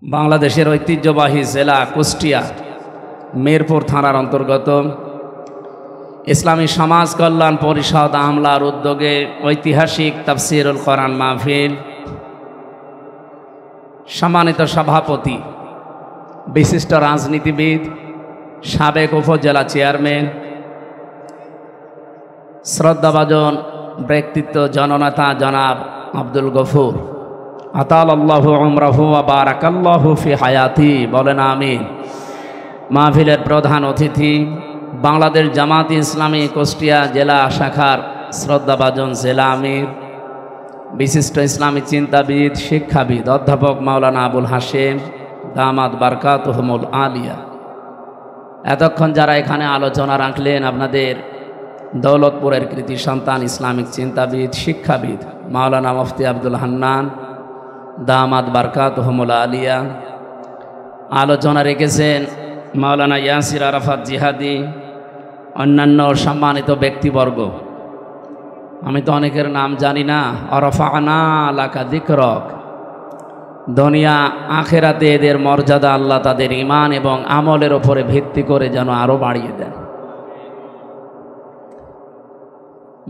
বাংলাদেশের ঐতিহ্যবাহী জেলা কুষ্টিয়া মিরপুর থানার অন্তর্গত ইসলামী সমাজ কল্যাণ পরিষদ আমলার উদ্যোগে ঐতিহাসিক তাফসিরুল কোরআন মাহফিল। সম্মানিত সভাপতি, বিশিষ্ট রাজনীতিবিদ, সাবেক উপজেলা চেয়ারম্যান, শ্রদ্ধাভাজন ব্যক্তিত্ব জননেতা জনাব আব্দুল গফুর, আতালাল্লাহু উমরাহু ওয়া বারাকাল্লাহু ফি হায়াতি, বলেন আমিন। মাহফিলের প্রধান অতিথি বাংলাদেশ জামাত ইসলামী কুষ্টিয়া জেলা শাখার শ্রদ্ধাভাজন জেলা আমির, বিশিষ্ট ইসলামী চিন্তাবিদ, শিক্ষাবিদ অধ্যাপক মাওলানা আবুল হাশেম দামাত বারকাতুহুমুল আলিয়া। এতক্ষণ যারা এখানে আলোচনা রাখলেন, আপনাদের দৌলতপুরের কৃতি সন্তান ইসলামিক চিন্তাবিদ, শিক্ষাবিদ মাওলানা মুফতি আব্দুল হান্নান দামাত বারকাতুহুমুল আলিয়া। আলোচনা রেখেছেন মাওলানা ইয়াসির আরাফাত জিহাদি, অন্যান্য সম্মানিত ব্যক্তিবর্গ। আমি তো অনেকের নাম জানি না। অরফানা লাকা যিকরক, দুনিয়া আখেরাতে এদের মর্যাদা আল্লাহ তাদের ঈমান এবং আমলের ওপরে ভিত্তি করে যেন আরো বাড়িয়ে দেন।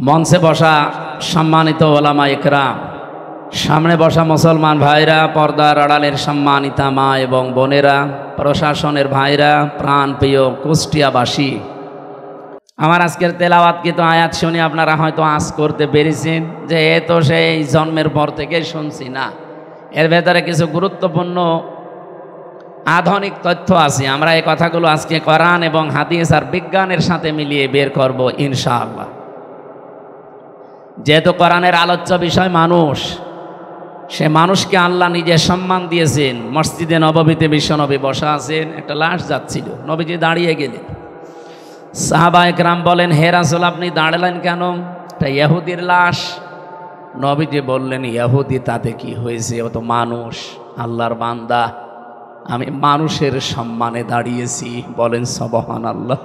মঞ্চে বসা সম্মানিত ওলামা ইকরাম, সামনে বসা মুসলমান ভাইরা, পর্দার আড়ালের সম্মানিতা মা এবং বোনেরা, প্রশাসনের ভাইরা, প্রাণপ্রিয় কুষ্টিয়াবাসী, আমার আজকের তেলাওয়াতকৃত আয়াত শুনে আপনারা হয়তো আঁচ করতে পেরেছেন যে এ তো সেই জন্মের পর থেকে শুনছি না। এর ভেতরে কিছু গুরুত্বপূর্ণ আধুনিক তথ্য আছে। আমরা এই কথাগুলো আজকে কোরআন এবং হাদিস আর বিজ্ঞানের সাথে মিলিয়ে বের করব ইনশাআল্লাহ। যেহেতু কোরআনের আলোচ্য বিষয় মানুষ, সে মানুষকে আল্লাহ নিজে সম্মান দিয়েছেন। মসজিদে নববীতে বিশ্বনবী বসা আছেন, একটা লাশ যাচ্ছিল, নবীজি দাঁড়িয়ে গেলেন। সাহাবা একরাম বলেন, হে রাসূল আপনি দাঁড়ালেন কেন? এটা ইহুদির লাশ। নবীজি বললেন, ইহুদি তাতে কি হয়েছে, ও তো মানুষ, আল্লাহর বান্দা, আমি মানুষের সম্মানে দাঁড়িয়েছি। বলেন সুবহানাল্লাহ।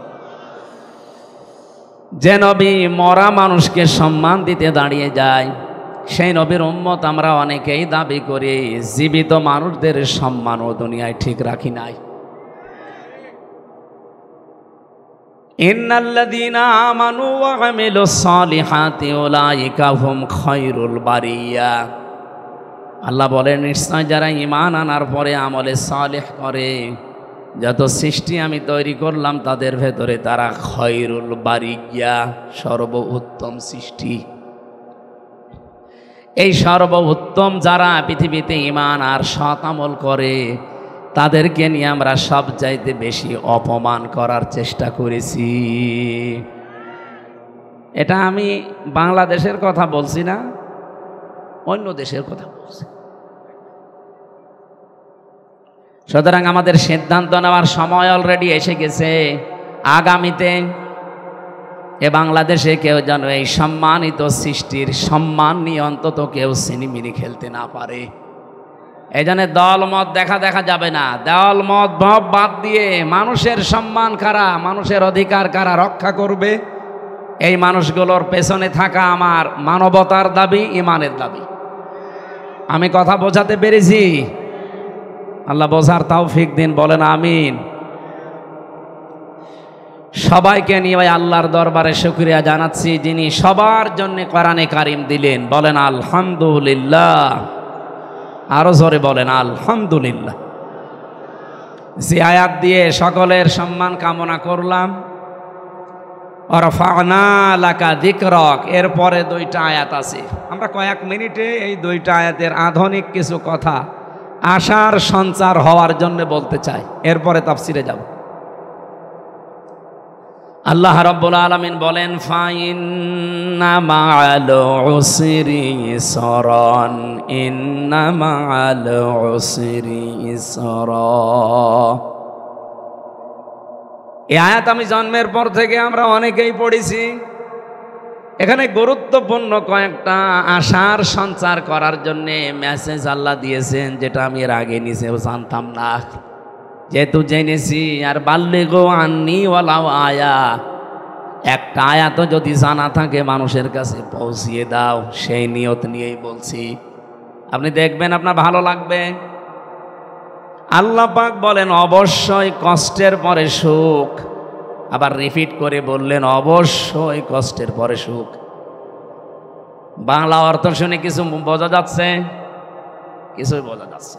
যে নবী মরা মানুষকে সম্মান দিতে দাঁড়িয়ে যায়, সেই নবীর উম্মত আমরা অনেকেই দাবি করি জীবিত মানুষদের সম্মান ও দুনিয়ায় ঠিক রাখি নাই। ইন্নাল্লাযীনা আমানু ওয়া আমিলুস সালিহাতি উলাইকা হুম খায়রুল বারিয়া। আল্লাহ বলেন, নিশ্চয় যারা ঈমান আনার পরে আমলে সালেহ করে, যত সৃষ্টি আমি তৈরি করলাম তাদের ভেতরে তারা খায়রুল বারিয়া, সর্বোত্তম সৃষ্টি। এই সর্বোত্তম যারা পৃথিবীতে ঈমান আর সৎ আমল করে, তাদেরকে নিয়ে আমরা সবচাইতে বেশি অপমান করার চেষ্টা করেছি। এটা আমি বাংলাদেশের কথা বলছি না, অন্য দেশের কথা বলছি। সুতরাং আমাদের সিদ্ধান্ত নেওয়ার সময় অলরেডি এসে গেছে। আগামীতে এ বাংলাদেশে কেউ যেন এই সম্মানিত সৃষ্টির সম্মান নিয়ে অন্তত কেউ সিনিমিনি খেলতে না পারে। এই জন্য দল মত দেখা যাবে না। দল মত ভাব বাদ দিয়ে মানুষের সম্মান কারা, মানুষের অধিকার কারা রক্ষা করবে, এই মানুষগুলোর পেছনে থাকা আমার মানবতার দাবি, ইমানের দাবি। আমি কথা বোঝাতে পেরেছি? আল্লাহ বোঝার তৌফিক দিন, বলেন আমিন। সবাইকে নিয়ে ওই আল্লাহর দরবারে শুকরিয়া জানাচ্ছি যিনি সবার জন্য কোরআনে কারিম দিলেন। বলেন আলহামদুলিল্লাহ। আরো জোরে বলেন আলহামদুলিল্লাহ। যে আয়াত দিয়ে সকলের সম্মান কামনা করলাম, ওয়ারফা'না লাকা যিকরক, এরপরে দুইটা আয়াত আছে। আমরা কয়েক মিনিটে এই দুইটা আয়াতের আধুনিক কিছু কথা আশার সঞ্চার হওয়ার জন্য বলতে চাই, এরপরে তাফসিরে যাব। আল্লাহ রাব্বুল আলামিন বলেন, ফাইন্না মা'আল উসরি ইসরান, ইন্না মা'আল উসরি ইসরা। এই আয়াত আমি জন্মের পর থেকে আমরা অনেকেই পড়েছি। এখানে গুরুত্বপূর্ণ কয়েকটা আশার সঞ্চার করার জন্য মেসেজ আল্লাহ দিয়েছেন, যেটা আমি এর আগে নিজেও জানতাম না। যেহেতু জেনেছি, আর বাল্লিগু আন্নি ওয়ালাউ আয়া, একটা আয়াত যদি জানা থাকে মানুষের কাছে পৌঁছিয়ে দাও, সেই নিয়ত নিয়েই বলছি। আপনি দেখবেন আপনার ভালো লাগবে। আল্লাহ পাক বলেন অবশ্যই কষ্টের পরে সুখ, আবার রিপিট করে বললেন অবশ্যই কষ্টের পরে সুখ। বাংলা অর্থ শুনে কিছু বোঝা যাচ্ছে? কিছুই বোঝা যাচ্ছে।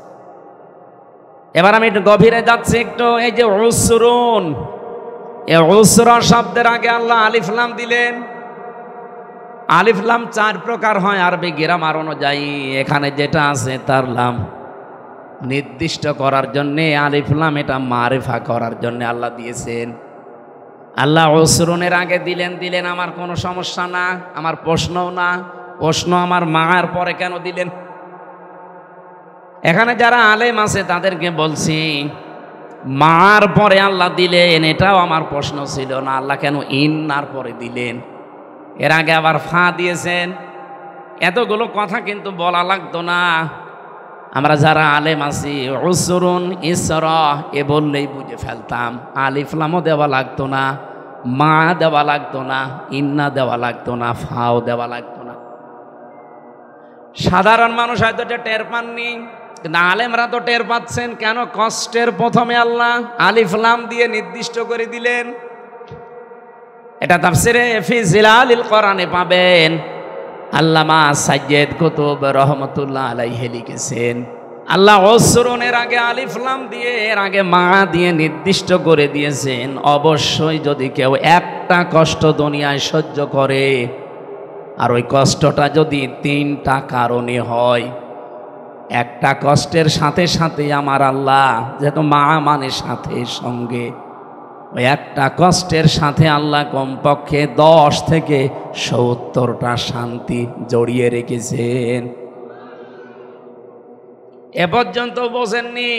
এবার আমি একটু গভীরে যাচ্ছি একটু। এই যে উসরুন, এই উসরা শব্দের আগে আল্লাহ আলিফ লাম দিলেন। আলিফ লাম 4 প্রকার হয় আরবি গ্রামার অনুযায়ী। এখানে যেটা আছে তার লাম নির্দিষ্ট করার জন্যে, আলিফ লাম এটা মারিফা করার জন্য আল্লাহ দিয়েছেন। আল্লাহ উসরুনের আগে দিলেন আমার কোনো সমস্যা না, আমার প্রশ্নও না। প্রশ্ন আমার মার পরে কেন দিলেন? এখানে যারা আলেম আছে তাদেরকে বলছি, মার পরে আল্লাহ দিলেন এটাও আমার প্রশ্ন ছিল না। আল্লাহ কেন ইন্নার পরে দিলেন? এর আগে আবার ফা দিয়েছেন। এতগুলো কথা কিন্তু বলা লাগতো না। আমরা যারা আলেম আছি উসরুন ইসরা এ বললেই বুঝে ফেলতাম। আলিফ লামও দেওয়া লাগতো না, মা দেওয়া লাগতো না, ইন্না দেওয়া লাগতো না, ফাও দেওয়া লাগতো না। সাধারণ মানুষ হয়তো এটা টের পাননি, কিন্তু আলেমরা তো টের পাচ্ছেন। কেন কষ্টের প্রথমে আল্লাহ আলিফ লাম দিয়ে নির্দিষ্ট করে দিলেন? এটা তাফসিরে ফি জিলালিল কোরআনে পাবেন। আল্লামা সাইয়্যিদ কুতুব রহমাতুল্লাহ আলাইহি লিখেছেন, আল্লাহ উসরুনের আগে আলিফ লাম দিয়ে, এর আগে মা দিয়ে নির্দিষ্ট করে দিয়েছেন অবশ্যই যদি কেউ একটা কষ্ট দুনিয়ায় সহ্য করে, আর ওই কষ্টটা যদি 3টা কারণে হয়, একটা কষ্টের সাথে সাথে আমার আল্লাহ, যেহেতু মা মানে সাথে সঙ্গে, ওই একটা কষ্টের সাথে আল্লাহ কমপক্ষে 10 থেকে 70টা শান্তি জড়িয়ে রেখেছেন। এ পর্যন্ত বোঝেননি?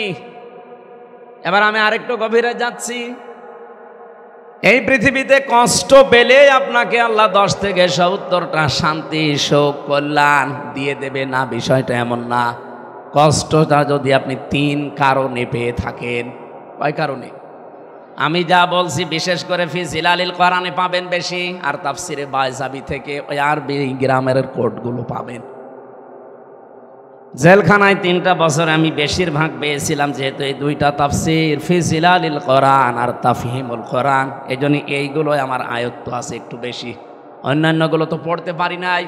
এবার আমি আরেকটু গভীরে যাচ্ছি। এই পৃথিবীতে কষ্ট পেলে আপনাকে আল্লাহ 10 থেকে 70টা শান্তি, সুখ, কল্যাণ দিয়ে দেবে না, বিষয়টা এমন না। কষ্টটা যদি আপনি 3 কারণে পেয়ে থাকেন। কয় কারণে? আমি যা বলছি বিশেষ করে ফি জিলালিল কোরআনে পাবেন বেশি, আর তাফসিরে বাইজাবি থেকে ওই আরবি গ্রামের কোডগুলো পাবেন। জেলখানায় 3টা বছর আমি বেশিরভাগ পেয়েছিলাম, যেহেতু এই 2টা তাফসির ফি জিলালিল কোরআন আর তাফহিমুল কোরআন, এই জন্য এইগুলো আমার আয়ত্ত আছে একটু বেশি। অন্যান্যগুলো তো পড়তে পারি নাই।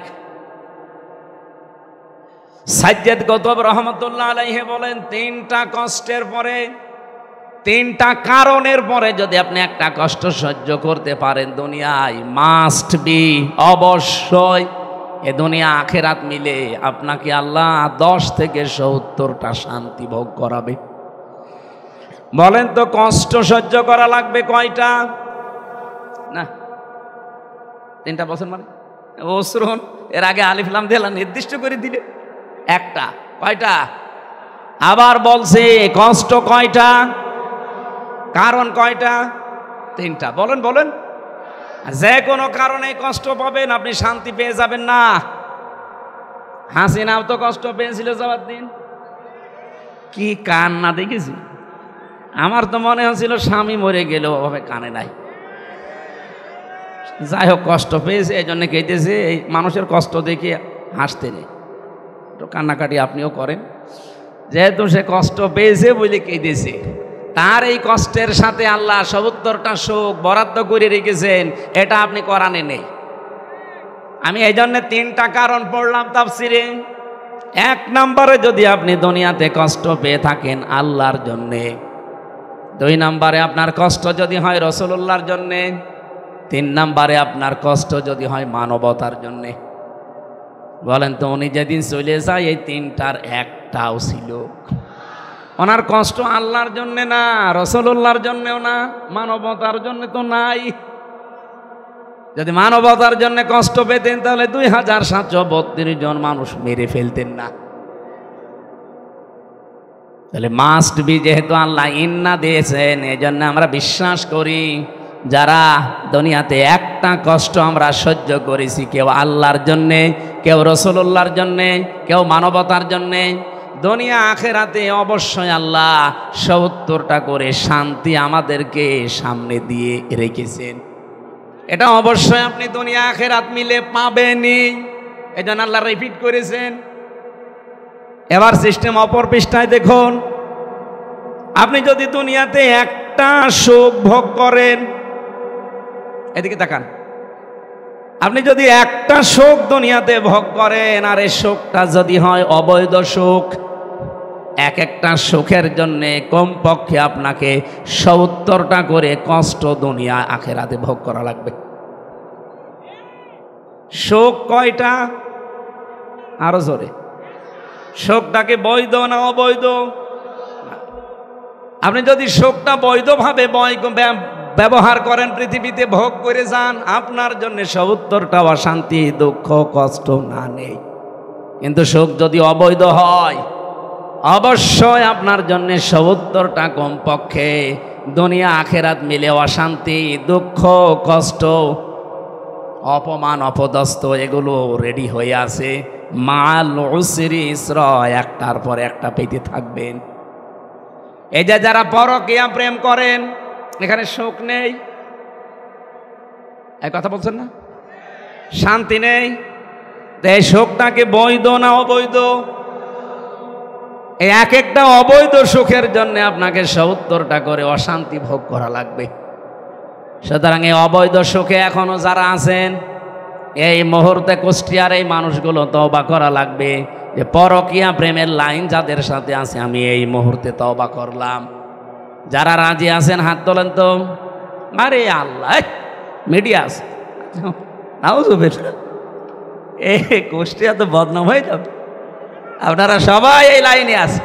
সাইয়্যিদ কুতুব রহমাতুল্লাহ আলাইহি বলেন 3টা কষ্টের পরে, 3টা কারণের পরে যদি আপনি একটা কষ্ট সহ্য করতে পারেন দুনিয়ায়, মাস্ট বি, অবশ্যই এ দুনিয়া আখেরাত মিলে আপনাকে আল্লাহ 10 থেকে 70টা শান্তি ভোগ করাবে। বলেন তো কষ্ট সহ্য করা লাগবে কয়টা? না 3টা বছর মানে উসরুন, এর আগে আলিফ লাম দিয়ে নির্দিষ্ট করে দিলে একটা। কয়টা? আবার বলছে কষ্ট কয়টা, কারণ কয়টা? 3টা। বলেন বলেন। যে কোনো কারণে কষ্ট পাবেন, আপনি শান্তি পেয়ে যাবেন না। হাসিনাও তো কষ্ট পেয়েছিল যাওয়ার দিন, কি কান্না দেখেছি। আমার তো মনে হচ্ছিল স্বামী মরে গেল, ওভাবে কানে নাই। যাই হোক কষ্ট পেয়েছে, এই জন্য কেটেছে। এই মানুষের কষ্ট দেখে হাসতে নেই, তো কান্নাকাটি আপনিও করেন। যেহেতু সে কষ্ট পেয়েছে বলে কেঁদেছে, তার এই কষ্টের সাথে আল্লাহ 70টা সুখ বরাদ্দ করে রেখেছেন, এটা আপনি কোরআনে নেই। আমি এই জন্য 3টা কারণ পড়লাম তাফসিরে। 1 নম্বরে যদি আপনি দুনিয়াতে কষ্ট পেয়ে থাকেন আল্লাহর জন্যে, 2 নম্বরে আপনার কষ্ট যদি হয় রাসূলুল্লাহর জন্যে, 3 নম্বরে আপনার কষ্ট যদি হয় মানবতার জন্যে। বলেন তো উনি যেদিন চলে যায় এই 3টার একটাও ছিল। ওনার কষ্ট আল্লাহর জন্যে না, রাসূলুল্লাহর জন্যেও না, মানবতার জন্য তো নাই। যদি মানবতার জন্য কষ্ট পেতেন তাহলে 2732 জন মানুষ মেরে ফেলতেন না। তাহলে মাস্ট বি, যেহেতু আল্লাহ ইন্না দিয়েছেন, এই জন্য আমরা বিশ্বাস করি যারা দুনিয়াতে একটা কষ্ট আমরা সহ্য করেছি, কেউ আল্লাহর জন্যে, কেউ রাসূলুল্লাহর জন্যে, কেউ মানবতার জন্যে, দুনিয়া আখেরাতে অবশ্যই আল্লাহ 70টা করে শান্তি আমাদেরকে সামনে দিয়ে রেখেছেন। এটা অবশ্যই আপনি দুনিয়া আখেরাত মিলে পাবেনই, এই জন্য আল্লাহ রিপিট করেছেন। এবার সিস্টেম অপর পৃষ্ঠায় দেখুন, আপনি যদি দুনিয়াতে একটা সুখ ভোগ করেন, এদিকে তাকান, আপনি যদি একটা সুখ দুনিয়াতে ভোগ করেন আর এই সুখটা যদি হয় অবৈধ সুখ, এক একটা সুখের জন্য কমপক্ষে আপনাকে ৭০টা করে কষ্ট দুনিয়া আখেরাতে ভোগ করা লাগবে। সুখ কয়টা? আরো জোরে, সুখটাকে বৈধ না অবৈধ? আপনি যদি সুখটা বৈধভাবে ব্যবহার করেন, পৃথিবীতে ভোগ করে যান, আপনার জন্য ৭০টা অশান্তি, দুঃখ, কষ্ট না নেই। কিন্তু সুখ যদি অবৈধ হয়, অবশ্যই আপনার জন্য ৭০টা কমপক্ষে দুনিয়া আখেরাত মিলে অশান্তি, দুঃখ, কষ্ট, অপমান, অপদস্থ এগুলো রেডি হয়ে আছে। মাল উসরি ইসরা, একটার পর একটা পেতে থাকবেন। এই যে যারা পরকীয়া প্রেম করেন, এখানে সুখ নেই, এই কথা বলছেন না, শান্তি নেই। এই সুখটাকে বৈধ না অবৈধ? এই এক একটা অবৈধ সুখের জন্য আপনাকে ৭০টা করে অশান্তি ভোগ করা লাগবে। সুতরাং এই অবৈধ সুখে এখনো যারা আছেন, এই মুহূর্তে কুষ্টিয়ার এই মানুষগুলো তওবা করা লাগবে যে পরকীয়া প্রেমের লাইন যাদের সাথে আছে, আমি এই মুহূর্তে তওবা করলাম। যারা রাজি আছেন হাত তোলেন তো। আরে আল্লাহ, মিডিয়া আছে, এই কুষ্টিয়া তো বদনাম হয়ে যাবে। আপনারা সবাই এই লাইনে আছে।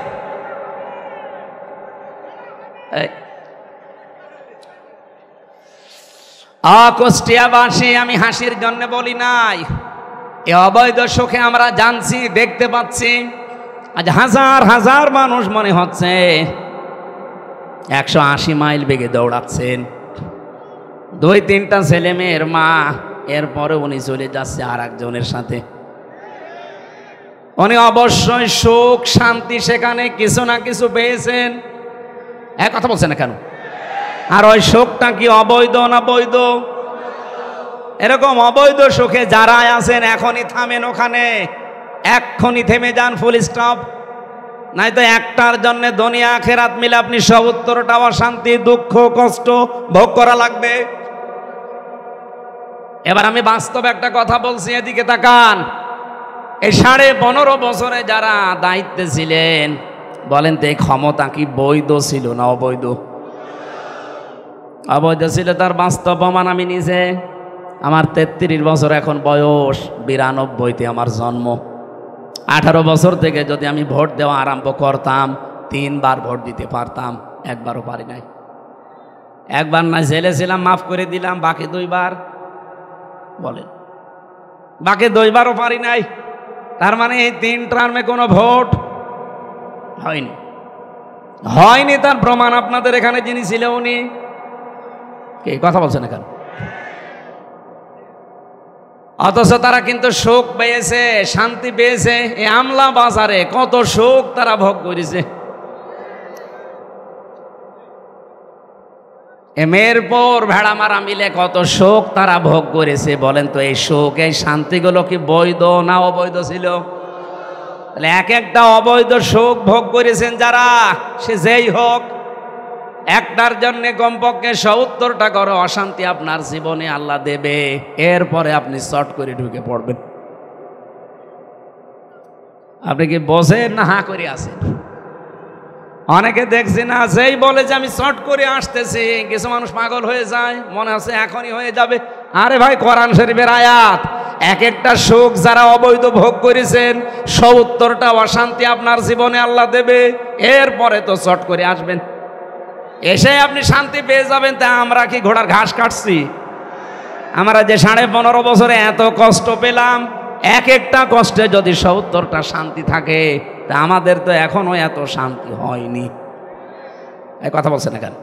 কুষ্টিয়াবাসী, আমি হাসির জন্য বলি নাই, এই অবৈধ সুখে আমরা জানছি, দেখতে পাচ্ছি। আজ হাজার হাজার মানুষ মনে হচ্ছে 180 মাইল বেগে দৌড়াচ্ছেন, 2-3টা ছেলে মেয়ের মা, এরপরে উনি চলে যাচ্ছে আর একজনের সাথে। উনি অবশ্যই সুখ শান্তি সেখানে কিছু না কিছু পেয়েছেন। এক কথা বলছেন না কেন? আর ওই সুখটা কি অবৈধ না বৈধ? এরকম অবৈধ সুখে যারা আছেন, এখনই থামেন ওখানে, এক্ষুনি থেমে যান, ফুল স্টপ। নাই তো একটার জন্য দুনিয়া আখেরাত মিলে আপনি ৭০টা অশান্তি, দুঃখ, কষ্ট ভোগ করা লাগবে। এবার আমি বাস্তব একটা কথা বলছি, এদিকে তাকান। এই 15.5 বছরে যারা দায়িত্বে ছিলেন, বলেন তো এই ক্ষমতা কি বৈধ ছিল না অবৈধ? অবৈধ ছিল, তার বাস্তব প্রমাণ আমি নিজে। আমার 33 বছর এখন বয়স, 92-তে আমার জন্ম। 18 বছর থেকে যদি আমি ভোট দেওয়া আরম্ভ করতাম, 3 বার ভোট দিতে পারতাম, একবারও পারি নাই। একবার না জেলে ছিলাম, মাফ করে দিলাম, বাকি 2 বার, বলেন, বাকি 2 বারও পারি নাই। তার মানে এই 3 টার্মে কোনো ভোট হয়নি। হয়নি তার প্রমাণ আপনাদের এখানে যিনি ছিল উনি। এই কথা বলছেন এখানে। অথচ তারা কিন্তু সুখ পেয়েছে, শান্তি পেয়েছে। এই আমলা বাজারে কত সুখ তারা ভোগ করেছে। মেহেরপুর ভেড়া মারা মিলে কত সুখ তারা ভোগ করেছে। বলেন তো এই সুখ, এই শান্তিগুলো কি বৈধ না অবৈধ ছিল? তাহলে এক একটা অবৈধ সুখ ভোগ করেছেন যারা, সে যেই হোক, একটার জন্য কমপক্ষে ৭০টা করে অশান্তি আপনার জীবনে আল্লাহ দেবে। এরপরে আপনি শর্ট করে ঢুকে পড়বেন। আপনি কি বোঝেন না হা করে আছেন? অনেকে দেখছি না, যেই বলে যে আমি শর্ট করে আসতেছি, কিছু মানুষ পাগল হয়ে যায়, মনে আছে এখনই হয়ে যাবে। আরে ভাই, কোরআন শরীফের আয়াত, এক একটা সুখ যারা অবৈধ ভোগ করেছেন, ৭০টা অশান্তি আপনার জীবনে আল্লাহ দেবে। এরপরে তো শর্ট করে আসবেন, এসে আপনি শান্তি পেয়ে যাবেন। তা আমরা কি ঘোড়ার ঘাস কাটছি? আমরা যে 15.5 বছরে এত কষ্ট পেলাম, এক একটা কষ্টে যদি ৭০টা শান্তি থাকে, তা আমাদের তো এখনো এত শান্তি হয়নি। এই কথা বলছেন না কেন?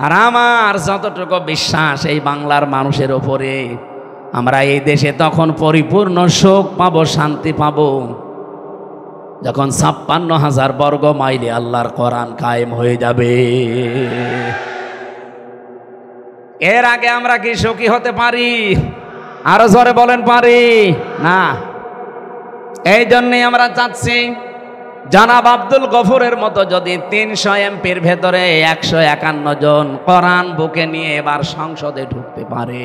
আর আমার যতটুকু বিশ্বাস এই বাংলার মানুষের ওপরে, আমরা এই দেশে তখন পরিপূর্ণ সুখ পাবো, শান্তি পাবো, যখন ৫৬,০০০ বর্গ মাইলে আল্লাহর কোরআন কায়েম হয়ে যাবে। এর আগে আমরা কি সুখী হতে পারি? আরো জোরে বলেন, পারি না? এই জন্যই আমরা চাচ্ছি জনাব আব্দুল গফুরের মতো যদি 300 এমপির ভেতরে 151 জন কোরআন বুকে নিয়ে এবার সংসদে ঢুকতে পারে,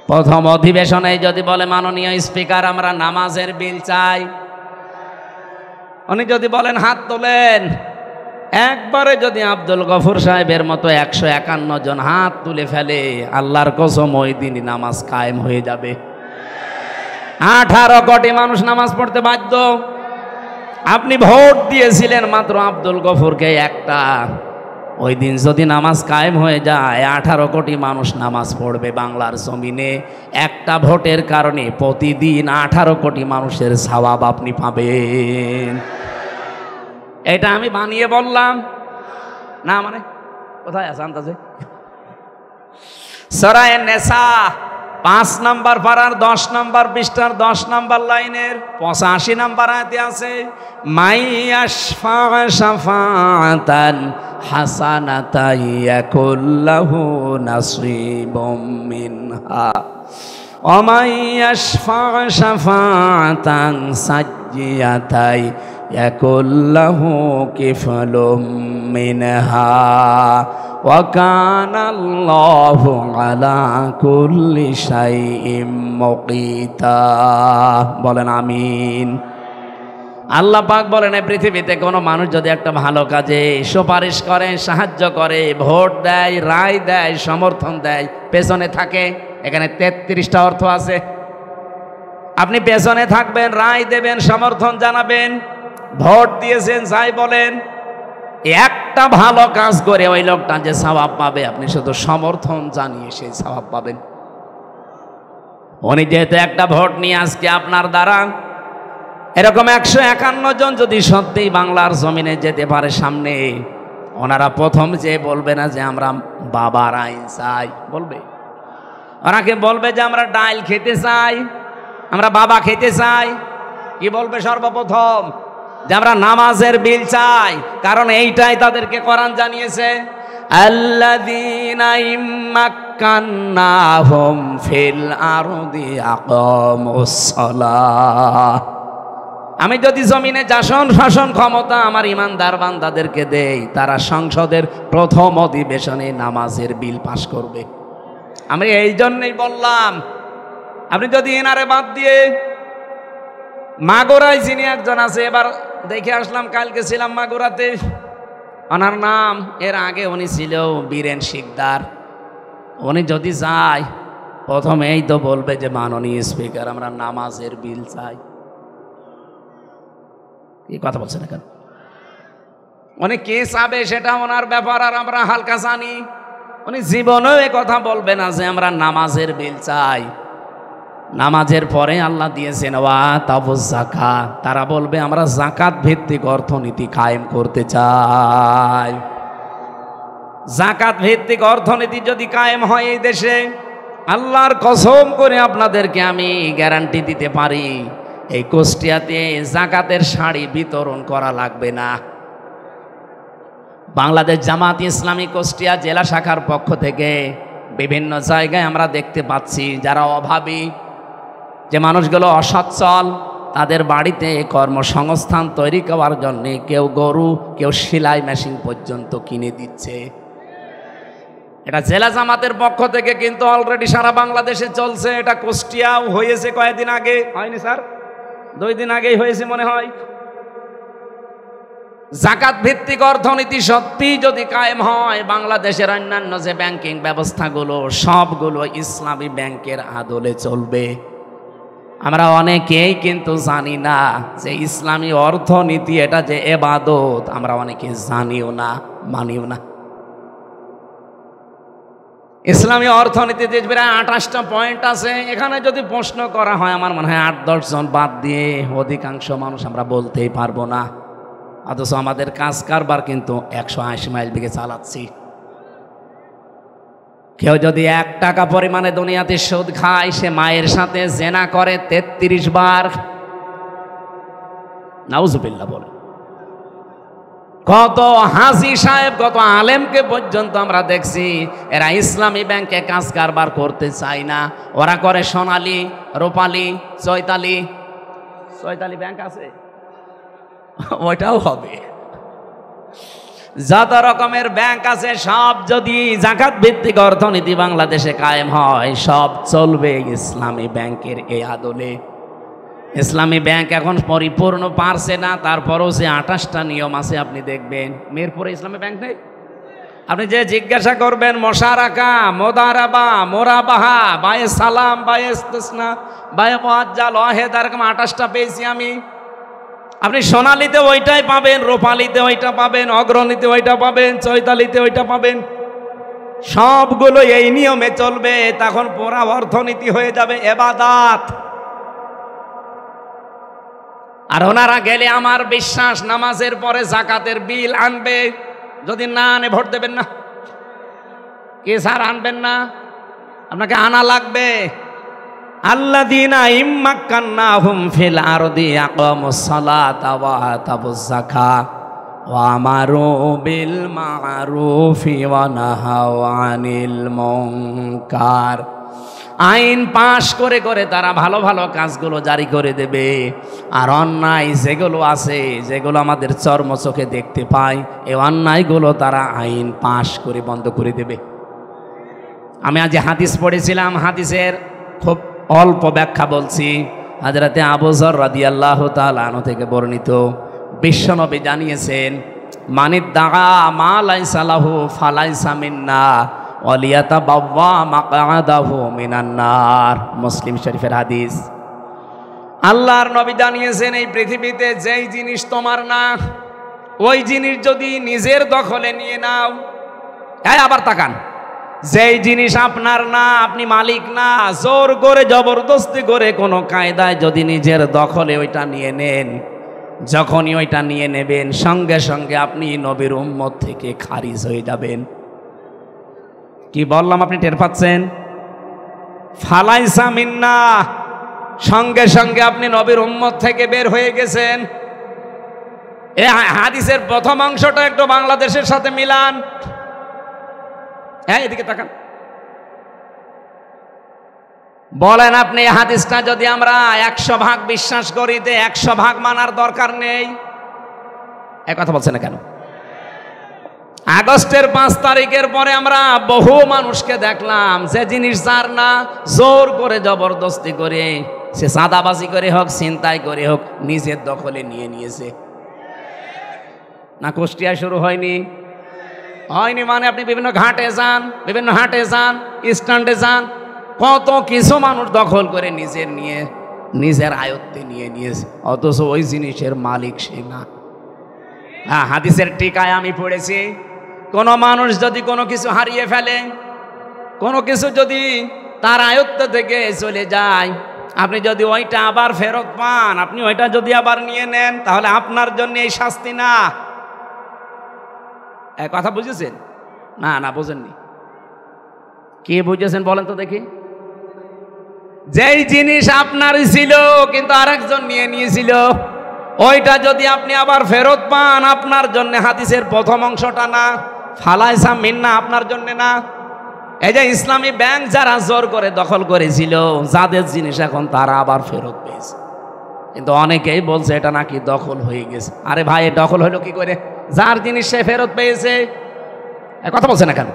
প্রথম অধিবেশনে যদি বলে মাননীয় স্পিকার আমরা নামাজের বিল চাই, উনি যদি বলেন হাত তোলেন, একবারে যদি আব্দুল গফুর সাহেবের মতো 151 জন হাত তুলে ফেলে, আল্লাহর কসম ওই দিনই নামাজ কায়েম হয়ে যাবে। 18 কোটি মানুষ নামাজ পড়তে বাধ্য। আপনি ভোট দিয়েছিলেন মাত্র আব্দুল গফুরকে একটা, ওই দিন যদি নামাজ কায়েম হয়ে যায় 18 কোটি মানুষ নামাজ পড়বে বাংলার জমিনে। একটা ভোটের কারণে প্রতিদিন 18 কোটি মানুষের সওয়াব আপনি পাবেন। এটা আমি বানিয়ে বললাম না, মানে কোথায় আছে আন্দাজে? সূরা নিসা 5 নম্বর পারার 10 নম্বর পৃষ্ঠার 10 নম্বর লাইনের 85 নম্বর আয়াতে আছে, মাইয়াশফা শাফাআতান হাসানাতান ইয়াকুল্লাহু নাসিবুম মিনহা ওয়া মাইয়াশফা শাফাআতান সাজ্জিয়াতান ইয়াকুল্লাহু কিফলুম মিনহা ওয়া কানাল্লাহু আলা কুল্লি শাইইন মুকিতা। বলেন আমিন। আল্লাহ পাক বলেন এই পৃথিবীতে কোনো মানুষ যদি একটা ভালো কাজে সুপারিশ করে, সাহায্য করে, ভোট দেয়, রায় দেয়, সমর্থন দেয়, পেছনে থাকে, এখানে 33টা অর্থ আছে। আপনি পেছনে থাকবেন, রায় দেবেন, সমর্থন জানাবেন, ভোট দিয়েছেন, যাই বলেন, একটা ভালো কাজ করে ওই লোকটা যে সওয়াব পাবে, আপনি শুধু সমর্থন জানিয়ে সেই সওয়াব পাবেন। উনি যেহেতু একটা ভোট নিয়ে আজকে আপনার দ্বারা এরকম 151 জন যদি সত্যিই বাংলার জমিনে যেতে পারে সামনে, ওনারা প্রথম যে বলবে না যে আমরা বাবার আইন চাই, বলবে ওনাকে বলবে যে আমরা ডাইল খেতে চাই, আমরা বাবা খেতে চাই। কি বলবে সর্বপ্রথম? যে আমরা নামাজের বিল চাই, কারণ এইটাই তাদেরকে কোরআন জানিয়েছে, আল্লাযীনা ইম্মাক্কান্নাহুম ফিল আরদি আকামুস সালাহ। আমি যদি জমিনে শাসন ক্ষমতা আমার ইমানদার বান্দাদেরকে দেই, তারা সংসদের প্রথম অধিবেশনে নামাজের বিল পাশ করবে। আমি এই জন্যই বললাম, আপনি যদি এনারে বাদ দিয়ে মাগুরায় যিনি একজন আছে, এবার দেখে আসলাম, কালকে ছিলাম মাগুরাতে, ওনার নাম, এর আগে উনি ছিল বীরেন শিকদার। উনি যদি যায় প্রথমেই তো বলবে যে মাননীয় স্পিকার আমরা নামাজের বিল চাই। এই কথা বলছেন কেন? উনি কে চাবে সেটা ওনার ব্যাপার, আর আমরা হালকা জানি। উনি জীবনেও এ কথা বলবে না যে আমরা নামাজের বিল চাই। নামাজের পরে আল্লাহ দিয়েছেন ওয়া তাবুজ যাকাত, তারা বলবে আমরা যাকাত ভিত্তিক অর্থনীতি কায়েম করতে চাই। যাকাত ভিত্তিক অর্থনীতি যদি কায়েম হয় এই দেশে, আল্লাহর কসম করে আপনাদেরকে আমি গ্যারান্টি দিতে পারি, এই কুষ্টিয়াতে যাকাতের শাড়ি বিতরণ করা লাগবে না। বাংলাদেশ জামাত ইসলামী কুষ্টিয়া জেলা শাখার পক্ষ থেকে বিভিন্ন জায়গায় আমরা দেখতে পাচ্ছি যারা অভাবী, যে মানুষগুলো অসচ্ছল, তাদের বাড়িতে কর্মসংস্থান তৈরি করার জন্য কেউ গরু, কেউ সেলাই মেশিন পর্যন্ত কিনে দিচ্ছে। এটা জেলা জামাতের পক্ষ থেকে কিন্তু অলরেডি সারা বাংলাদেশে চলছে। এটা কুষ্টিয়াও হয়েছে কয়েকদিন আগে, হয়নি স্যার? 2 দিন আগেই হয়েছে মনে হয়। যাকাত ভিত্তিক অর্থনীতি সত্যি যদি কায়েম হয়, বাংলাদেশের অন্যান্য যে ব্যাংকিং ব্যবস্থাগুলো সবগুলো ইসলামী ব্যাংকের আদলে চলবে। আমরা অনেকেই কিন্তু জানি না যে ইসলামী অর্থনীতি এটা যে ইবাদত, আমরা অনেকে জানিও না, মানিও না। ইসলামী অর্থনীতিতে প্রায় 28টা পয়েন্ট আছে। এখানে যদি প্রশ্ন করা হয়, আমার মনে হয় 8-10 জন বাদ দিয়ে অধিকাংশ মানুষ আমরা বলতেই পারবো না। অথচ আমাদের কাজ কারবার কিন্তু 180 মাইল বেগে চালাচ্ছি। কেউ যদি 1 টাকা পরিমাণে দুনিয়াতে সুদ খায়, সে মায়ের সাথে জেনা করে 33 বার। নাউজুবিল্লাহ বলে। কত হাজি সাহেব, কত আলেমকে পর্যন্ত আমরা দেখছি এরা ইসলামী ব্যাংকে কাজ কারবার করতে চায় না। ওরা করে সোনালী, রূপালী, চৈতালি ব্যাংক আছে, ওইটাও হবে। যত রকমের ব্যাংক আছে সব যদি জাকাত ভিত্তিক অর্থনীতি বাংলাদেশে কায়েম হয়, সব চলবে ইসলামী ব্যাংকের এই আদলে। ইসলামী ব্যাংক এখন পরিপূর্ণ পারছে না, তারপরও যে 28টা নিয়ম আছে আপনি দেখবেন। মিরপুরে ইসলামী ব্যাংক নেই? আপনি যে জিজ্ঞাসা করবেন মোশারাকা, মোদারাবা, মোরাবাহা, বায়ে সালাম, বায়ে ইস্তিসনা, বায়ে মুআজ্জাল, ওয়াহেদ, এরকম 28টা পেয়েছি আমি। আপনি সোনালিতে ওইটাই পাবেন, রূপালিতে ওইটা পাবেন, অগ্রণীতে ওইটা পাবেন, চৈতালিতে ওইটা পাবেন। সবগুলো এই নিয়মে চলবে, তখন পুরা অর্থনীতি হয়ে যাবে ইবাদত। আর ওনারা গেলে আমার বিশ্বাস নামাজের পরে জাকাতের বিল আনবে। যদি না আনে ভোট দেবেন না। কে স্যার আনবেন না? আপনাকে আনা লাগবে। আল্লাযীনা ইম্মাক্কান্নাহুম ফিল আরদি আকামুস সালাতা ওয়া আতাবুজ যাকাত ওয়া আমারু বিল মা'রুফি ওয়া নাহাউ আনিল মুনকার। আইন পাশ করে করে তারা ভালো ভালো কাজগুলো জারি করে দেবে, আর অন্যায় যেগুলো আছে, যেগুলো আমাদের চর্ম চোখে দেখতে পাই, এই অন্যায়গুলো তারা আইন পাশ করে বন্ধ করে দেবে। আমি আজ হাদিস পড়েছিলাম, হাদিসের খুব অল্প ব্যাখ্যা বলছি। হযরতে আবু যর রাদিয়াল্লাহু তাআলা আনহু থেকে বর্ণিত, বিশ্বনবী জানিয়েছেন, মানিদ্দাআ মা লাইসা লাহু ফালাইসা মিন্না ওয়ালিয়াতাবাওয়া মাকআদাহু মিনান নার। মুসলিম শরীফের হাদিস। আল্লাহর নবী জানিয়েছেন, এই পৃথিবীতে যেই জিনিস তোমার না, ওই জিনিস যদি নিজের দখলে নিয়ে নাও, আবার তাকান, যেই জিনিস আপনার না, আপনি মালিক না, জোর করে জবরদস্তি করে কোনো কায়দায় যদি নিজের দখলে ওইটা নিয়ে নেন, যখনই ওইটা নিয়ে নেবেন সঙ্গে সঙ্গে আপনি নবীর উম্মত থেকে খারিজ হয়ে যাবেন। কি বললাম আপনি টের পাচ্ছেন? ফালাইসা মিন্না, সঙ্গে সঙ্গে আপনি নবীর উম্মত থেকে বের হয়ে গেছেন। এই হাদিসের প্রথম অংশটা একটু বাংলাদেশের সাথে মিলান। হ্যাঁ, এদিকে তাকান। বলেন আপনি এই হাদিসটা যদি আমরা 100% বিশ্বাস করি, 100% মানার দরকার নেই? এক কথা বলছেন না কেন? আগস্টের 5 তারিখের পরে আমরা বহু মানুষকে দেখলাম, যে জিনিস যার না, জোর করে জবরদস্তি করে, সে চাঁদাবাজি করে হোক, ছিনতাই করে হোক, নিজের দখলে নিয়ে নিয়েছে। না কুষ্টিয়া শুরু হয়নি? হয়নি মানে আপনি বিভিন্ন ঘাটে যান, বিভিন্ন হাটে যান, স্ট্যান্ডে যান, কত কিছু মানুষ দখল করে নিজের আয়ত্তে নিয়ে নিয়েছে, অথচ ওই জিনিসের মালিক সে না। হ্যাঁ, হাদিসের টিকায় আমি পড়েছি, কোনো মানুষ যদি কোনো কিছু হারিয়ে ফেলে, কোনো কিছু যদি তার আয়ত্ত থেকে চলে যায়, আপনি যদি ওইটা আবার ফেরত পান, আপনি ওইটা যদি আবার নিয়ে নেন, তাহলে আপনার জন্য এই শাস্তি না। এক কথা বুঝেছেন? না না, বোঝেননি। কে বুঝেছেন বলেন তো দেখি? যেই জিনিস আপনারই ছিল কিন্তু আরেকজন নিয়ে নিয়েছিল, ওইটা যদি আপনি আবার ফেরত পান, আপনার জন্য হাদিসের প্রথম অংশটা না, ফালাইসা মিন্না, আপনার জন্য না। এই যে ইসলামী ব্যাংক যারা জোর করে দখল করেছিল, যাদের জিনিস এখন তারা আবার ফেরত পেয়েছে, কিন্তু অনেকেই বলছে এটা নাকি দখল হয়ে গেছে। আরে ভাই, দখল হলো কি করে? যার জিনিস সে ফেরত পেয়েছে। কথা বলছে না কেন?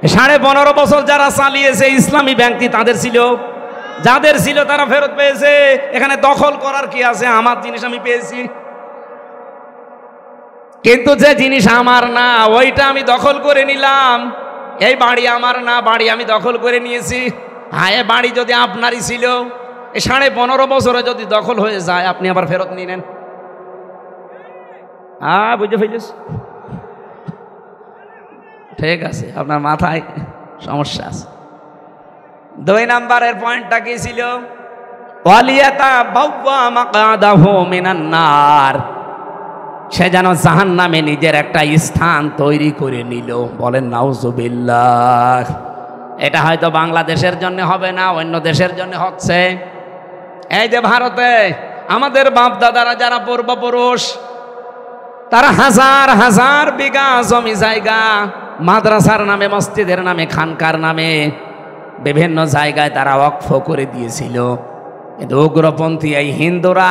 15.5 বছর যারা চালিয়েছে ইসলামী ব্যাংকটি, তাদের ছিল, যাদের ছিল তারা ফেরত পেয়েছে। এখানে দখল করার কি আছে? আমার জিনিস আমি পেয়েছি, কিন্তু যে জিনিস আমার না, ওইটা আমি দখল করে নিলাম। এই বাড়ি আমার না, বাড়ি আমি দখল করে নিয়েছি। হ্যাঁ, এ বাড়ি যদি আপনারই ছিল, এই 15.5 বছরে যদি দখল হয়ে যায়, আপনি আবার ফেরত নিয়ে নেন। বুঝতে ফেলিস? ঠিক আছে, আপনার মাথায় সমস্যা আছে। 2 নম্বরের পয়েন্টটা কি ছিল? ওয়ালিয়াতাবাওয়া মাকআদাহু মিনান নার, সে যেন জাহান্নামে নিজের একটা স্থান তৈরি করে নিল। বলেন নাউজুবিল্লাহ। এটা হয়তো বাংলাদেশের জন্য হবে না, অন্য দেশের জন্য হচ্ছে। এই যে ভারতে আমাদের বাপ দাদারা যারা পূর্বপুরুষ, তারা হাজার হাজার বিঘা জমি জায়গা মাদ্রাসার নামে, মসজিদের নামে, খানকার নামে বিভিন্ন জায়গায় তারা ওয়াকফ করে দিয়েছিল। কিন্তু উগ্রপন্থী এই হিন্দুরা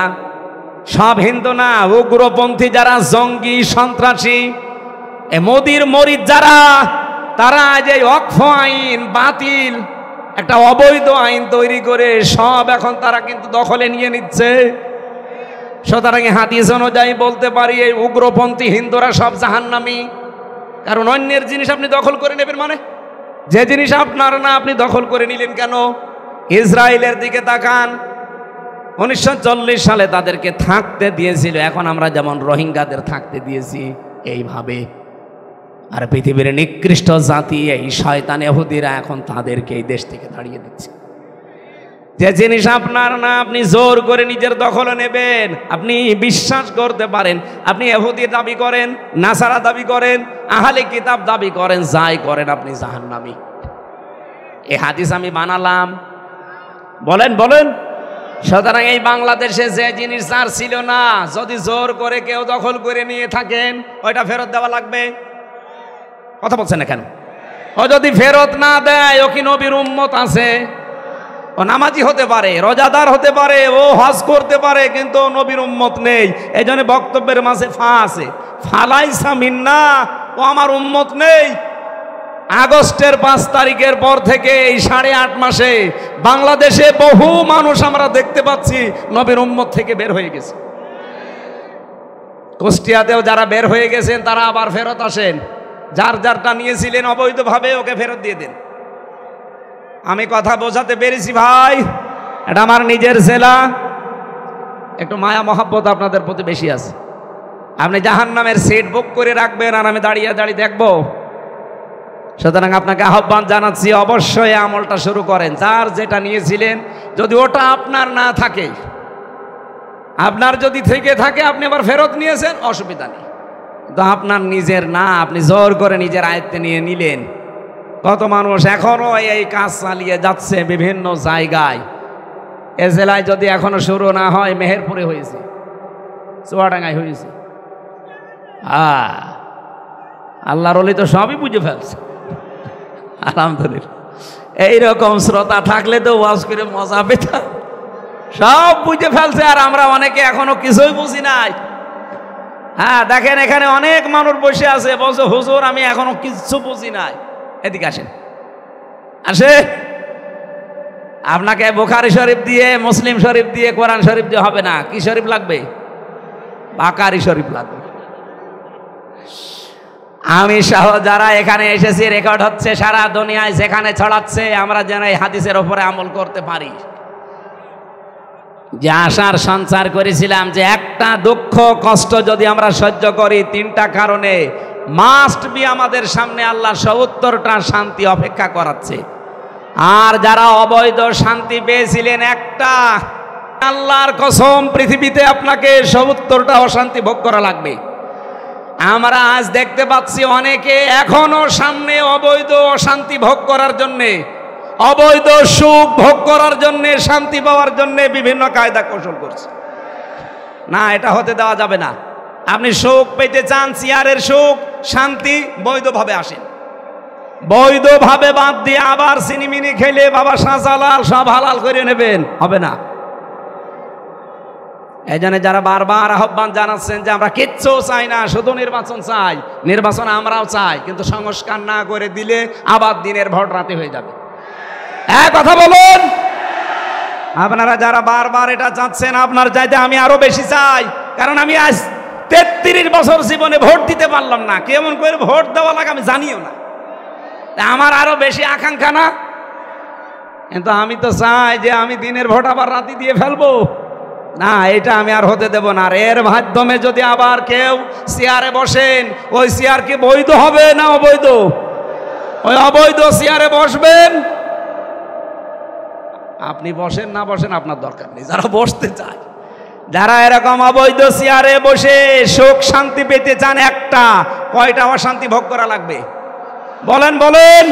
সব হিন্দু না, উগ্রপন্থী যারা জঙ্গি সন্ত্রাসী, এ মোদির মরিদ যারা, তারা যে ওয়াকফ আইন বাতিল, একটা অবৈধ আইন তৈরি করে সব এখন তারা কিন্তু দখলে নিয়ে নিচ্ছে। সুতরাং হাদিস অনুযায়ী বলতে পারি এই উগ্রপন্থী হিন্দুরা সব জাহান্নামী। কারণ অন্যের জিনিস আপনি দখল করে নেবেন, মানে যে জিনিস আপনার না আপনি দখল করে নিলেন কেন? ইসরায়েলের দিকে তাকান, 1940 সালে তাদেরকে থাকতে দিয়েছিল, এখন আমরা যেমন রোহিঙ্গাদের থাকতে দিয়েছি এইভাবে। আর পৃথিবীর নিকৃষ্ট জাতি এই শয়তান ইহুদিরা এখন তাদেরকে এই দেশ থেকে তাড়িয়ে দিচ্ছে। যে জিনিস আপনার না আপনি জোর করে নিজের দখলে নেবেন। আপনি বিশ্বাস করতে পারেন, আপনি ইহুদি দাবি করেন, নাসারা দাবি করেন, আহলে কিতাব দাবি করেন, যাই করেন আপনি জাহান্নামী। এই হাদিস আমি বানালাম, বলেন বলেন। সুতরাং এই বাংলাদেশে যে জিনিস যার ছিল না, যদি জোর করে কেউ দখল করে নিয়ে থাকেন, ওইটা ফেরত দেওয়া লাগবে। কথা বলছেন না কেন? ও যদি ফেরত না দেয়, ও কি নবীর উম্মত আছে? ও নামাজি হতে পারে, রোজাদার হতে পারে, ও হজ করতে পারে, কিন্তু নবীর উম্মত নেই। এই জন্য বক্তব্যের মাঝে ফা আছে, ফালাইসা মিন্না, ও আমার উম্মত নেই। আগস্টের 5 তারিখের পর থেকে এই 8.5 মাসে বাংলাদেশে বহু মানুষ আমরা দেখতে পাচ্ছি নবীর উম্মত থেকে বের হয়ে গেছে। কুষ্টিয়াতেও যারা বের হয়ে গেছেন তারা আবার ফেরত আসেন। যার যারটা নিয়েছিলেন অবৈধভাবে ওকে ফেরত দিয়ে দেন। আমি কথা বোঝাতে পেরেছি ভাই? এটা আমার নিজের জেলা, একটু মায়া মহাব্বত আপনাদের প্রতি বেশি আছে। আপনি জাহান্নামের সিট বুক করে রাখবেন আর আমি দাঁড়িয়ে দাঁড়িয়ে দেখবো? সুতরাং আপনাকে আহ্বান জানাচ্ছি, অবশ্যই আমলটা শুরু করেন। যার যেটা নিয়েছিলেন যদি ওটা আপনার না থাকে, আপনার যদি থেকে থাকে আপনি আবার ফেরত নিয়েছেন, অসুবিধা নেই। কিন্তু আপনার নিজের না, আপনি জোর করে নিজের আয়ত্তে নিয়ে নিলেন। কত মানুষ এখনো এই কাজ চালিয়ে যাচ্ছে বিভিন্ন জায়গায়। এ জেলায় যদি এখনো শুরু না হয়, মেহেরপুরে হয়েছে, চুয়াডাঙ্গায় হয়েছে। আল্লাহর ওলি তো সবই বুঝে ফেলছে, আলহামদুলিল্লাহ। এইরকম শ্রোতা থাকলে তো ওয়াজ করে মজা পেতাম। সব বুঝে ফেলছে, আর আমরা অনেকে এখনো কিছুই বুঝি নাই। হ্যাঁ, দেখেন এখানে অনেক মানুষ বসে আছে, বলছে হুজুর আমি এখনো কিছু বুঝি নাই। এদিকে আসেন, আসে। আপনাকে বুখারী শরীফ দিয়ে, মুসলিম শরীফ দিয়ে, কোরআন শরীফ দিয়ে হবে না। কি শরীফ লাগবে? বুখারী শরীফ লাগবে। আমি সহ যারা এখানে এসেছি, রেকর্ড হচ্ছে সারা দুনিয়ায়, যেখানে ছড়াচ্ছে, আমরা যেন এই হাদিসের ওপরে আমল করতে পারি। যে আশার সঞ্চার করেছিলাম যে একটা দুঃখ কষ্ট যদি আমরা সহ্য করি, 3টা কারণে মাস্ট বি আমাদের সামনে আল্লাহ 70টা শান্তি অপেক্ষা করাচ্ছে। আর যারা অবৈধ শান্তি পেয়েছিলেন, একটা আল্লাহর কসম, পৃথিবীতে আপনাকে 70টা অশান্তি ভোগ করা লাগবে। আমরা আজ দেখতে পাচ্ছি অনেকে এখনো সামনে অবৈধ অশান্তি ভোগ করার জন্যে, অবৈধ সুখ ভোগ করার জন্যে, শান্তি পাওয়ার জন্যে বিভিন্ন কায়দা কৌশল করছে। না, এটা হতে দেওয়া যাবে না। আপনি সুখ পেতে চান, চেয়ারের সুখ, শান্তি, বৈধভাবে আসেন। বৈধভাবে বাদ দিয়ে আবার সিনিমিনি খেলে বাবা শাহজালাল সব হালাল করে নেবেন, হবে না। এই জন্য যারা বারবার আহ্বান জানাচ্ছেন যে আমরা কিচ্ছু চাই না, শুধু নির্বাচন চাই, নির্বাচন আমরাও চাই, কিন্তু সংস্কার না করে দিলে আবার দিনের ভোট রাতে হয়ে যাবে। এক কথা বলুন, আপনারা যারা বারবার এটা চাচ্ছেন, আপনার চাইতে আমি আরো বেশি চাই। কারণ আমি আজ 33 বছর জীবনে ভোট দিতে পারলাম না। কেমন করে ভোট দেওয়া লাগে আমি জানিও না। আমার আরো বেশি আকাঙ্ক্ষা না? কিন্তু আমি তো চাই যে আমি দিনের ভোট আবার রাতে দিয়ে ফেলবো না, এটা আমি আর হতে দেব না। আর এর মাধ্যমে যদি আবার কেউ চেয়ারে বসেন, ওই চেয়ার কি বৈধ হবে না অবৈধ? ওই অবৈধ চেয়ারে বসবেন। আপনি বসেন না বসেন আপনার দরকার নেই। যারা বসতে চায়, যারা এরকম অবৈধ চেয়ারে বসে সুখ শান্তি পেতে চান, একটা কয়টা অশান্তি ভোগ করা লাগবে বলেন বলেন?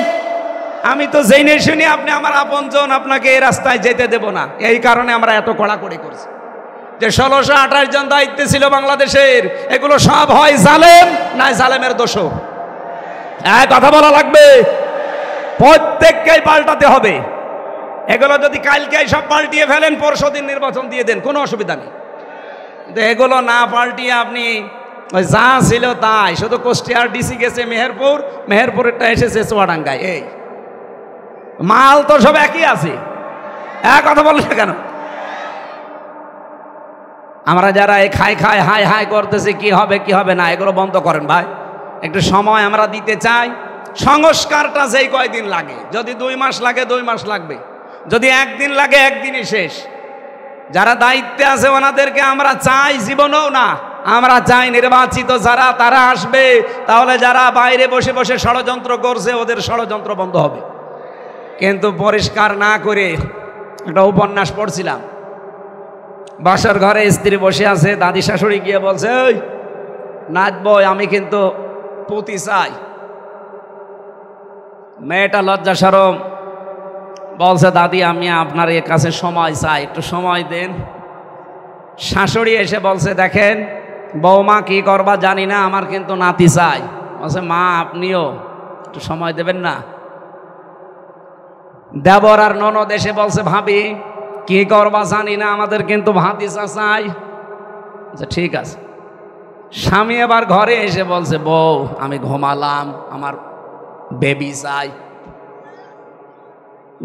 আমি তো জেনে শুনি আপনি আমার আপনজন, আপনাকে এই রাস্তায় যেতে দেব না। এই কারণে আমরা এত কড়াকড়ি করছি যে 1628 জন দায়িত্বে ছিল বাংলাদেশের, এগুলো সব হয় জালেম, না জালেমের দোষ। কথা বলা লাগবে, প্রত্যেককেই পাল্টাতে হবে। এগুলো যদি কালকে সব পাল্টিয়ে ফেলেন, পরশুদিন নির্বাচন দিয়ে দেন, কোনো অসুবিধা নেই। এগুলো না পাল্টিয়ে আপনি ওই যা ছিল তাই, শুধু কুষ্টিয়ার ডিসি গেছে মেহেরপুর, মেহেরপুরেরটা এসেছে চুয়াডাঙ্গায়, এই মাল তো সব একই আছে। এক কথা বললে কেন? আমরা যারা এই খাই খাই হাই হাই করতেছি কি হবে কি হবে না, এগুলো বন্ধ করেন ভাই। একটু সময় আমরা দিতে চাই। সংস্কারটা যেই কয়দিন লাগে, যদি 2 মাস লাগে 2 মাস লাগবে, যদি একদিন লাগে একদিনই শেষ। যারা দায়িত্বে আছে ওনাদেরকে আমরা চাই জীবনেও না, আমরা চাই নির্বাচিত যারা তারা আসবে, তাহলে যারা বাইরে বসে বসে ষড়যন্ত্র করছে ওদের ষড়যন্ত্র বন্ধ হবে। কিন্তু পরিষ্কার না করে একটা উপন্যাস পড়ছিলাম, বাসার ঘরে স্ত্রী বসে আছে, দাদি শাশুড়ি গিয়ে বলছে ওই নাচবো, আমি কিন্তু পুঁতি চাই। মেয়েটা লজ্জা শরম বলছে দাদি আমি আপনার এর কাছে সময় চাই, একটু সময় দেন। শাশুড়ি এসে বলছে দেখেন বৌমা কি করবা জানি না, আমার কিন্তু নাতি চাই। বলছে মা আপনিও একটু সময় দেবেন না। দেবর আর ননদ এসে বলছে ভাবি কি করবা জানি না, আমাদের কিন্তু ভাতিজা চাই। আচ্ছা ঠিক আছে। স্বামী এবার ঘরে এসে বলছে বউ আমি ঘুমালাম, আমার বেবি চাই।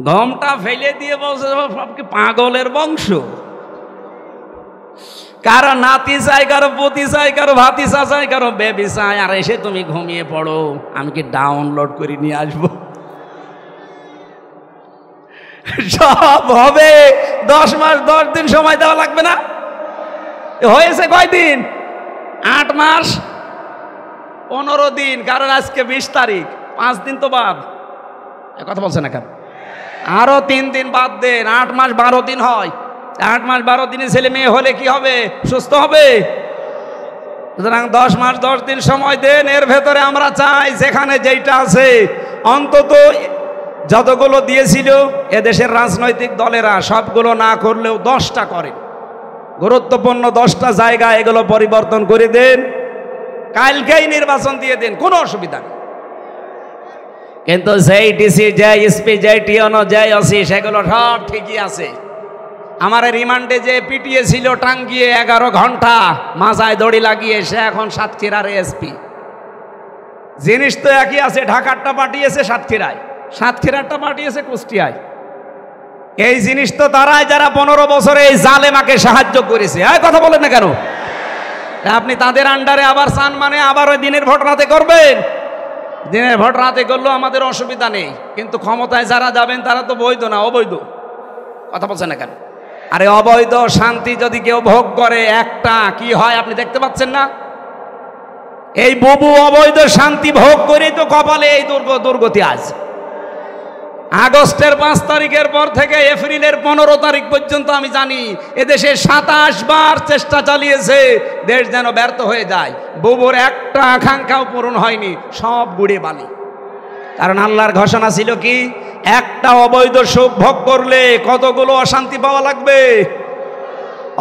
ঘুমটা ফেলে দিয়ে বলছে সব কি পাগলের বংশ, কারো নাতি চাই, কারো পুতি চাই, কারো ভাতিজা চাই, কারো বেবি চাই, আর এসে তুমি ঘুমিয়ে পড়ো, আমি কি ডাউনলোড করে নিয়ে আসবো? সব হবে। 10 মাস 10 দিন সময় দেওয়া লাগবে না? হয়েছে কয়দিন? 8 মাস 15 দিন, কারণ আজকে 20 তারিখ, 5 দিন তো বাদ। কথা বলছে না কেন? আরো 3 দিন বাদ দেন, 8 মাস 12 দিন হয়। 8 মাস 12 দিনে ছেলে মেয়ে হলে কি হবে? সুস্থ হবে। সুতরাং 10 মাস 10 দিন সময় দেন। এর ভেতরে আমরা চাই যেখানে যেইটা আছে অন্তত যতগুলো দিয়েছিল এদেশের রাজনৈতিক দলেরা সবগুলো না করলেও 10টা করে, গুরুত্বপূর্ণ 10টা জায়গা এগুলো পরিবর্তন করে দেন। কালকেই নির্বাচন দিয়ে দেন, কোনো অসুবিধা নেই। কিন্তু যেই ডিসি যেই এসপি যেই টিওনো যেই ওসি সেগুলো সব ঠিকই আছে। আমার রিমান্ডে যে পিটিয়ে ছিল টাঙ্গিয়ে 11 ঘন্টা মাথায় দড়ি লাগিয়ে, সে এখন সাতক্ষীরার এসপি। জিনিস তো একই আছে, ঢাকারটা পাঠিয়েছে সাতক্ষীরায়, সাতক্ষীরারটা পাঠিয়েছে কুষ্টিয়ায়। এই জিনিস তো তারাই যারা 15 বছরে এই জালেমাকে সাহায্য করেছে। কথা বলেন না কেন? আপনি তাদের আন্ডারে আবার চান মানে আবার ওই দিনের ভোট রাতে করবেন? দিনের ভোট রাতে করলেও আমাদের অসুবিধা নেই, কিন্তু ক্ষমতায় যারা যাবেন তারা তো বৈধ না, অবৈধ। কথা বলছেন না কেন? আরে অবৈধ শান্তি যদি কেউ ভোগ করে একটা কি হয় আপনি দেখতে পাচ্ছেন না? এই বুবু অবৈধ শান্তি ভোগ করেই তো কপালে এই দুর্গতি আজ। আগস্টের 5 তারিখের পর থেকে এপ্রিলের 15 তারিখ পর্যন্ত আমি জানি এদেশে 27 বার চেষ্টা চালিয়েছে দেশ যেন ব্যর্থ হয়ে যায়। বুবুর একটা আকাঙ্ক্ষাও পূরণ হয়নি, সব গুড়ে বালি। কারণ আল্লাহর ঘোষণা ছিল কি, একটা অবৈধ সুখ ভোগ করলে কতগুলো অশান্তি পাওয়া লাগবে।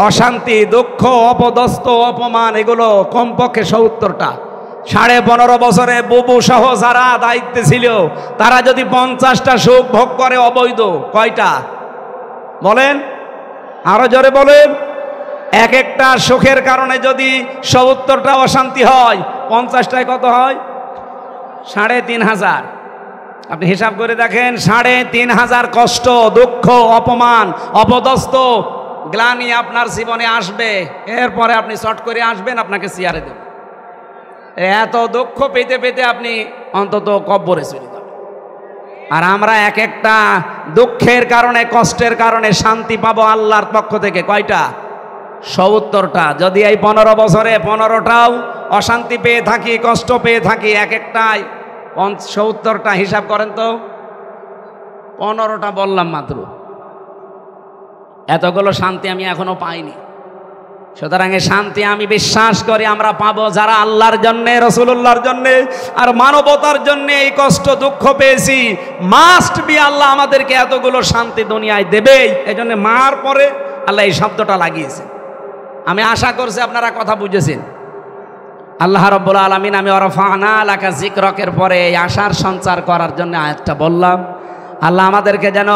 অশান্তি, দুঃখ, অপদস্থ, অপমান, এগুলো কমপক্ষে 70টা। 15.5 বছরে বুবু সহ যারা দায়িত্বে ছিল তারা যদি 50টা সুখ ভোগ করে অবৈধ, কয়টা বলেন? আরো জোরে বলেন। এক একটা সুখের কারণে যদি 70টা অশান্তি হয়, 50টায় কত হয়? 3500। আপনি হিসাব করে দেখেন, 3500 কষ্ট, দুঃখ, অপমান, অপদস্থ, গ্লানি আপনার জীবনে আসবে। এরপরে আপনি চট করে আসবেন, আপনাকে চেয়ারে দেবেন। এত দুঃখ পেতে পেতে আপনি অন্তত কব্বরে চলে যাবেন। আর আমরা এক একটা দুঃখের কারণে, কষ্টের কারণে শান্তি পাবো আল্লাহর পক্ষ থেকে কয়টা? 70টা। যদি এই 15 বছরে 15টাও অশান্তি পেয়ে থাকি, কষ্ট পেয়ে থাকি, এক একটাই 70টা, হিসাব করেন তো। 15টা বললাম মাত্র। এতগুলো শান্তি আমি এখনো পাইনি। সুতরাং এই শান্তি আমি বিশ্বাস করি আমরা পাবো যারা আল্লাহর জন্যে, রসুল্লাহর জন্যে আর মানবতার জন্যে এই কষ্ট দুঃখ পেয়েছি। মাস্ট বি আল্লাহ আমাদেরকে এতগুলো শান্তি দুনিয়ায় দেবেই। এই জন্য মার পরে আল্লাহ এই শব্দটা লাগিয়েছে। আমি আশা করছি আপনারা কথা বুঝেছেন। আল্লাহ রাব্বুল আলামিন আমি ওয়ারাফা'না লাকা যিকরাকের পরে এই আশার সঞ্চার করার জন্য আয়াতটা বললাম। আল্লাহ আমাদেরকে যেন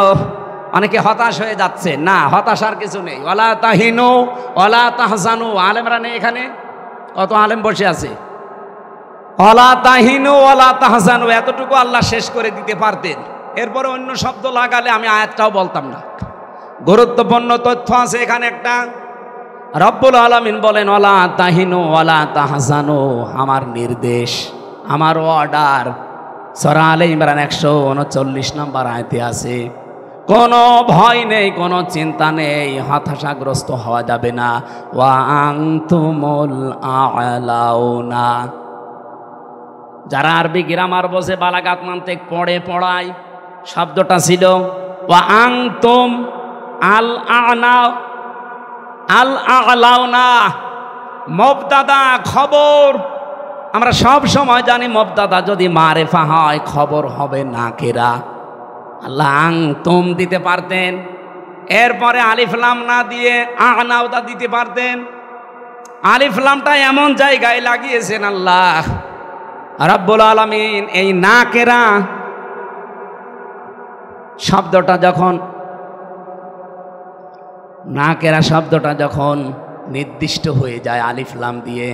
অনেকে হতাশ হয়ে যাচ্ছে, না হতাশার কিছু নেই। ওয়ালা তাহিনু ওয়ালা তাহজানু, আলেমরা নেই এখানে? কত আলেম বসে আছে। ওয়ালা তাহিনু ওয়ালা তাহজানু এতটুকু আল্লাহ শেষ করে দিতে পারতেন, এরপরে অন্য শব্দ লাগালে আমি আয়াতটাও বলতাম না। গুরুত্বপূর্ণ তথ্য আছে এখানে একটা। রব্বুল আলামিন বলেন ওয়ালা তাহিনু ওয়ালা তাহজানু, আমার নির্দেশ, আমার অর্ডার সূরা আলে ইমরান 139 নম্বর আয়াতে আছে, কোনো ভয় নেই, কোনো চিন্তা নেই, হতাশাগ্রস্ত হওয়া যাবে না। ওয়া আনতুমুল আ'লাউনা, যারা আরবি গ্রামার বোঝে, বালাগাত মান্তিক পড়ায়, শব্দটা ছিল ওয়া আনতুম আল আ'না আল আ'লাউনা, মুবতাদা খবর। আমরা সব সময় জানি মুবতাদা যদি মারেফা হয় খবর হবে নাকিরা। আল্লাহ আনতুম দিতে পারতেন, এরপরে আলিফ লাম না দিয়ে আ'নাওটা দিতে পারতেন। আলিফ লামটা এমন জায়গায় লাগিয়েছেন আল্লাহ রাব্বুল আলামিন, এই নাকেরা শব্দটা যখন নির্দিষ্ট হয়ে যায় আলিফ লাম দিয়ে,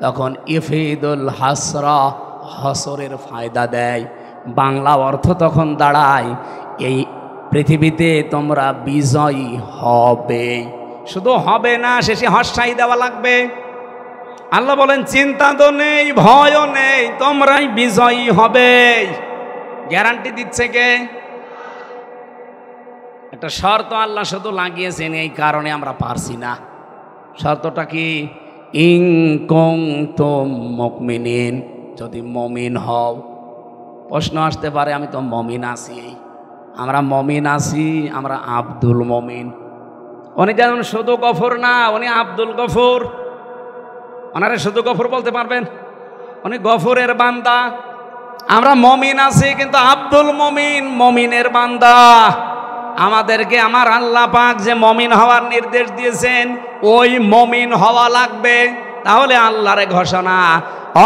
তখন ইফিদুল হাসরা, হসরের ফায়দা দেয়। বাংলা অর্থ তখন দাঁড়ায় এই পৃথিবীতে তোমরা বিজয়ী হবে। শুধু হবে না, শেষে হর্ষাই দেওয়া লাগবে। আল্লাহ বলেন চিন্তা তো নেই, ভয়ও নেই, তোমরাই বিজয়ী হবে। গ্যারান্টি দিচ্ছে কে? একটা শর্ত আল্লাহ শুধু লাগিয়েছেন, এই কারণে আমরা পারছি না। শর্তটা কি? ইন কুনতুম মুমিনিন, যদি মমিন হও। প্রশ্ন আসতে পারে, আমি তো মমিন আছি। আমরা মমিন আছি, আমরা আব্দুল মমিন। উনি যেমন শুধু গফুর না, উনি আব্দুল গফুর। ওনারা শুধু গফুর বলতে পারবেন? উনি গফুরের বান্দা। আমরা মমিন আছি কিন্তু আব্দুল মমিন, মমিনের বান্দা। আমাদেরকে আমার আল্লাহ পাক যে মমিন হওয়ার নির্দেশ দিয়েছেন, ওই মমিন হওয়া লাগবে। তাহলে আল্লাহর ঘোষণা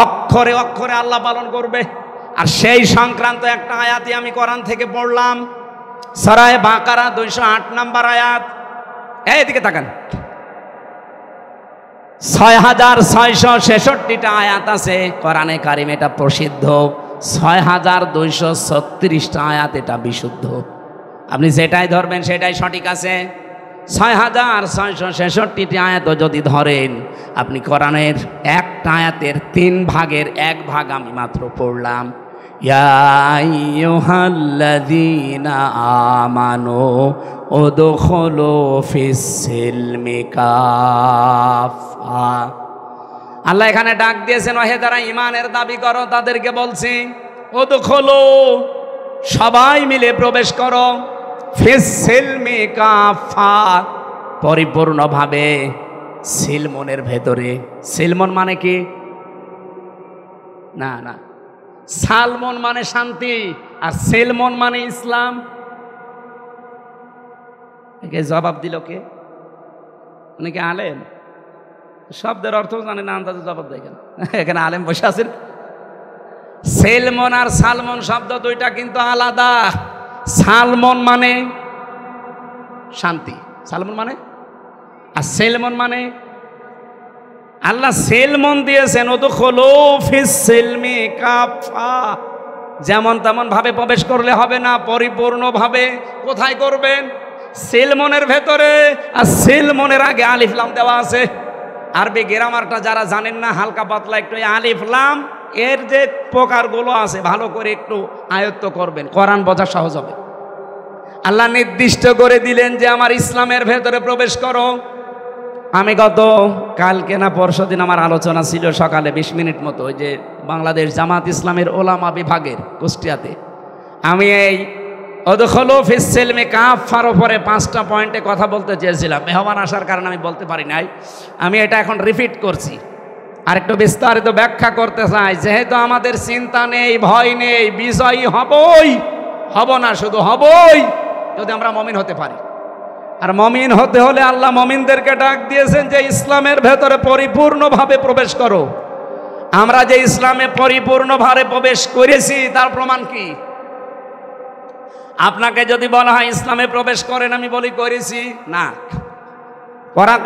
অক্ষরে অক্ষরে আল্লাহ পালন করবে। আর সেই সংক্রান্ত একটা আয়াতই আমি কোরআন থেকে পড়লাম, সূরা বাকারা 208 নম্বর আয়াত। এইদিকে তাকান, 6666টা আয়াত আছে কোরআনে কারিম, এটা প্রসিদ্ধ। 6236টা আয়াত, এটা বিশুদ্ধ। আপনি যেটাই ধরবেন সেটাই সঠিক আছে। 6666টি আয়াত যদি ধরেন, আপনি কোরআনের একটা আয়াতের 3 ভাগের 1 ভাগ আমি মাত্র পড়লাম। ইয়া আইয়ুহাল্লাযীনা আমানু উদখুলু ফিস-সিলমি কাফা। আল্লাহ এখানে ডাক দিয়েছেন, ওহে যারা ঈমানের দাবি করো তাদেরকে বলছি, উদখুলু, সবাই মিলে প্রবেশ করো, ফিস-সিলমি কাফা, পরিপূর্ণভাবে সিলমনের ভেতরে। সিলমন মানে কি? না না, সালমন মানে শান্তি, আর সিলমন মানে ইসলাম। একে জবাব দিল কে? অনেকে আলেম, শব্দের অর্থ জানে না, আন্দাজে জবাব দেয় কেন? এখানে আলেম বসে আছেন। সেলমন আর সালমন শব্দ দুইটা কিন্তু আলাদা। সালমন মানে শান্তি, সালমন মানে, আর সেলমন মানে, আল্লাহ সেলমন দিয়েছেন উদখুলু ফিস-সিলমি কাফা। যেমন তেমন ভাবে প্রবেশ করলে হবে না, পরিপূর্ণভাবে। কোথায় করবেন? সেলমনের ভেতরে। আর সেলমনের আগে আলিফ লাম দেওয়া আছে। আরবি গ্রামারটা যারা জানেন না, হালকা পাতলা একটু আলিফ লাম এর যে প্রকারগুলো আছে ভালো করে একটু আয়ত্ত করবেন, কোরআন বোঝা সহজ হবে। আল্লাহ নির্দিষ্ট করে দিলেন যে আমার ইসলামের ভেতরে প্রবেশ করো। আমি গত কালকে না পরশু দিন আমার আলোচনা ছিল সকালে 20 মিনিট মতো, ওই যে বাংলাদেশ জামাত ইসলামের ওলামা বিভাগের কুষ্টিয়াতে। আমি এই উদখুলু ফিস-সিলমি কাফার উপরে 5টা পয়েন্টে কথা বলতে চেয়েছিলাম। মেহমান আসার কারণে আমি বলতে পারি নাই। আমি এটা এখন রিপিট করছি, আর একটু বিস্তারিত ব্যাখ্যা করতে চাই। যেহেতু আমাদের চিন্তা নেই, ভয় নেই, বিজয়ী হবই, হব না শুধু হবই যদি আমরা মমিন হতে পারি। আর মমিন হতে হলে আল্লাহ মমিনদেরকে ডাক দিয়েছেন যে ইসলামের ভেতরে পরিপূর্ণভাবে প্রবেশ করো। আমরা যে ইসলামে পরিপূর্ণভাবে প্রবেশ করেছি তার প্রমাণ কি? আপনাকে যদি বলা হয় ইসলামে প্রবেশ করেন, আমি বলি করেছি না।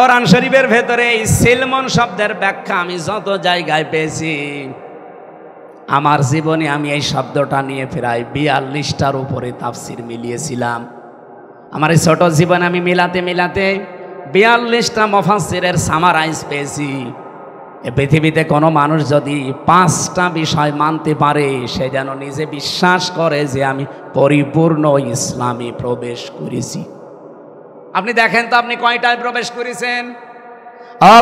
কোরআন শরীফের ভেতরে এই সিলমন শব্দের ব্যাখ্যা আমি যত জায়গায় পেয়েছি, আমার জীবনে আমি এই শব্দটা নিয়ে প্রায় 42টার উপরে তাফসির মিলিয়েছিলাম। আমার এই ছোট জীবনে আমি মিলাতে 42টা মুফাসসিরের সামারাইজ পেয়েছি। এ পৃথিবীতে কোনো মানুষ যদি 5টা বিষয় মানতে পারে, সে যেন নিজে বিশ্বাস করে যে আমি পরিপূর্ণ ইসলামে প্রবেশ করেছি। আপনি দেখেন তো আপনি কয়টায় প্রবেশ করেছেন?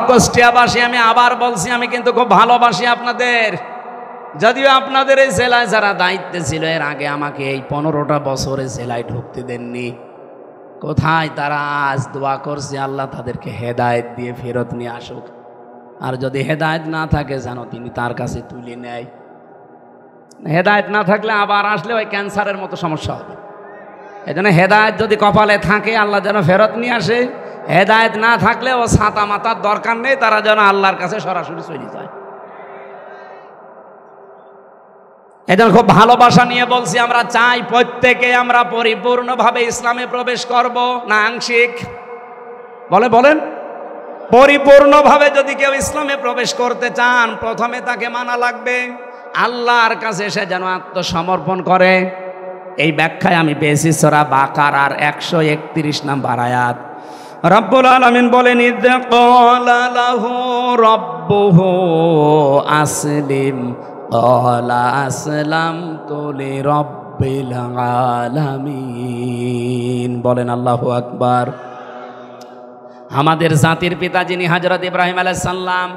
কুষ্টিয়াবাসী, আমি আবার বলছি, আমি কিন্তু খুব ভালোবাসি আপনাদের। যদিও আপনাদের এই জেলায় যারা দায়িত্বে ছিল এর আগে আমাকে এই 15টা বছরে জেলায় ঢুকতে দেননি। কোথায় তারা? আজ দোয়া করছে আল্লাহ তাদেরকে হেদায়েত দিয়ে ফেরত নিয়ে আসুক। আর যদি হেদায়েত না থাকে যেন তিনি তার কাছে তুলে নেয়। হেদায়েত না থাকলে আবার আসলে ওই ক্যান্সারের মতো সমস্যা হবে। এই জন্য হেদায়েত যদি কপালে থাকে আল্লাহ যেন ফেরত নিয়ে আসে। হেদায়েত না থাকলে ও ছাতা মাতার দরকার নেই, তারা যেন আল্লাহর কাছে সরাসরি চলে যায়। এই জন্য খুব ভালোবাসা নিয়ে বলছি, আমরা চাই প্রত্যেকে আমরা পরিপূর্ণভাবে ইসলামে প্রবেশ করব, না আংশিক? বলেন পরিপূর্ণভাবে যদি কেউ ইসলামে প্রবেশ করতে চান, প্রথমে তাকে মানা লাগবে আল্লাহর কাছে সে যেন আত্মসমর্পণ করে। এই ব্যাখ্যায় আমি পেয়েছি সূরা বাকারার 131 নম্বর আয়াত। রব্বুল আলামিন বলেন, ইয ক্বালা লাহু রাব্বুহু আসলিম ক্বালা আসলামতু লিরাব্বিল আলামিন। বলেন আল্লাহু আকবার। আমাদের জাতির পিতা যিনি হযরত ইব্রাহিম আলাইহিস সালাম,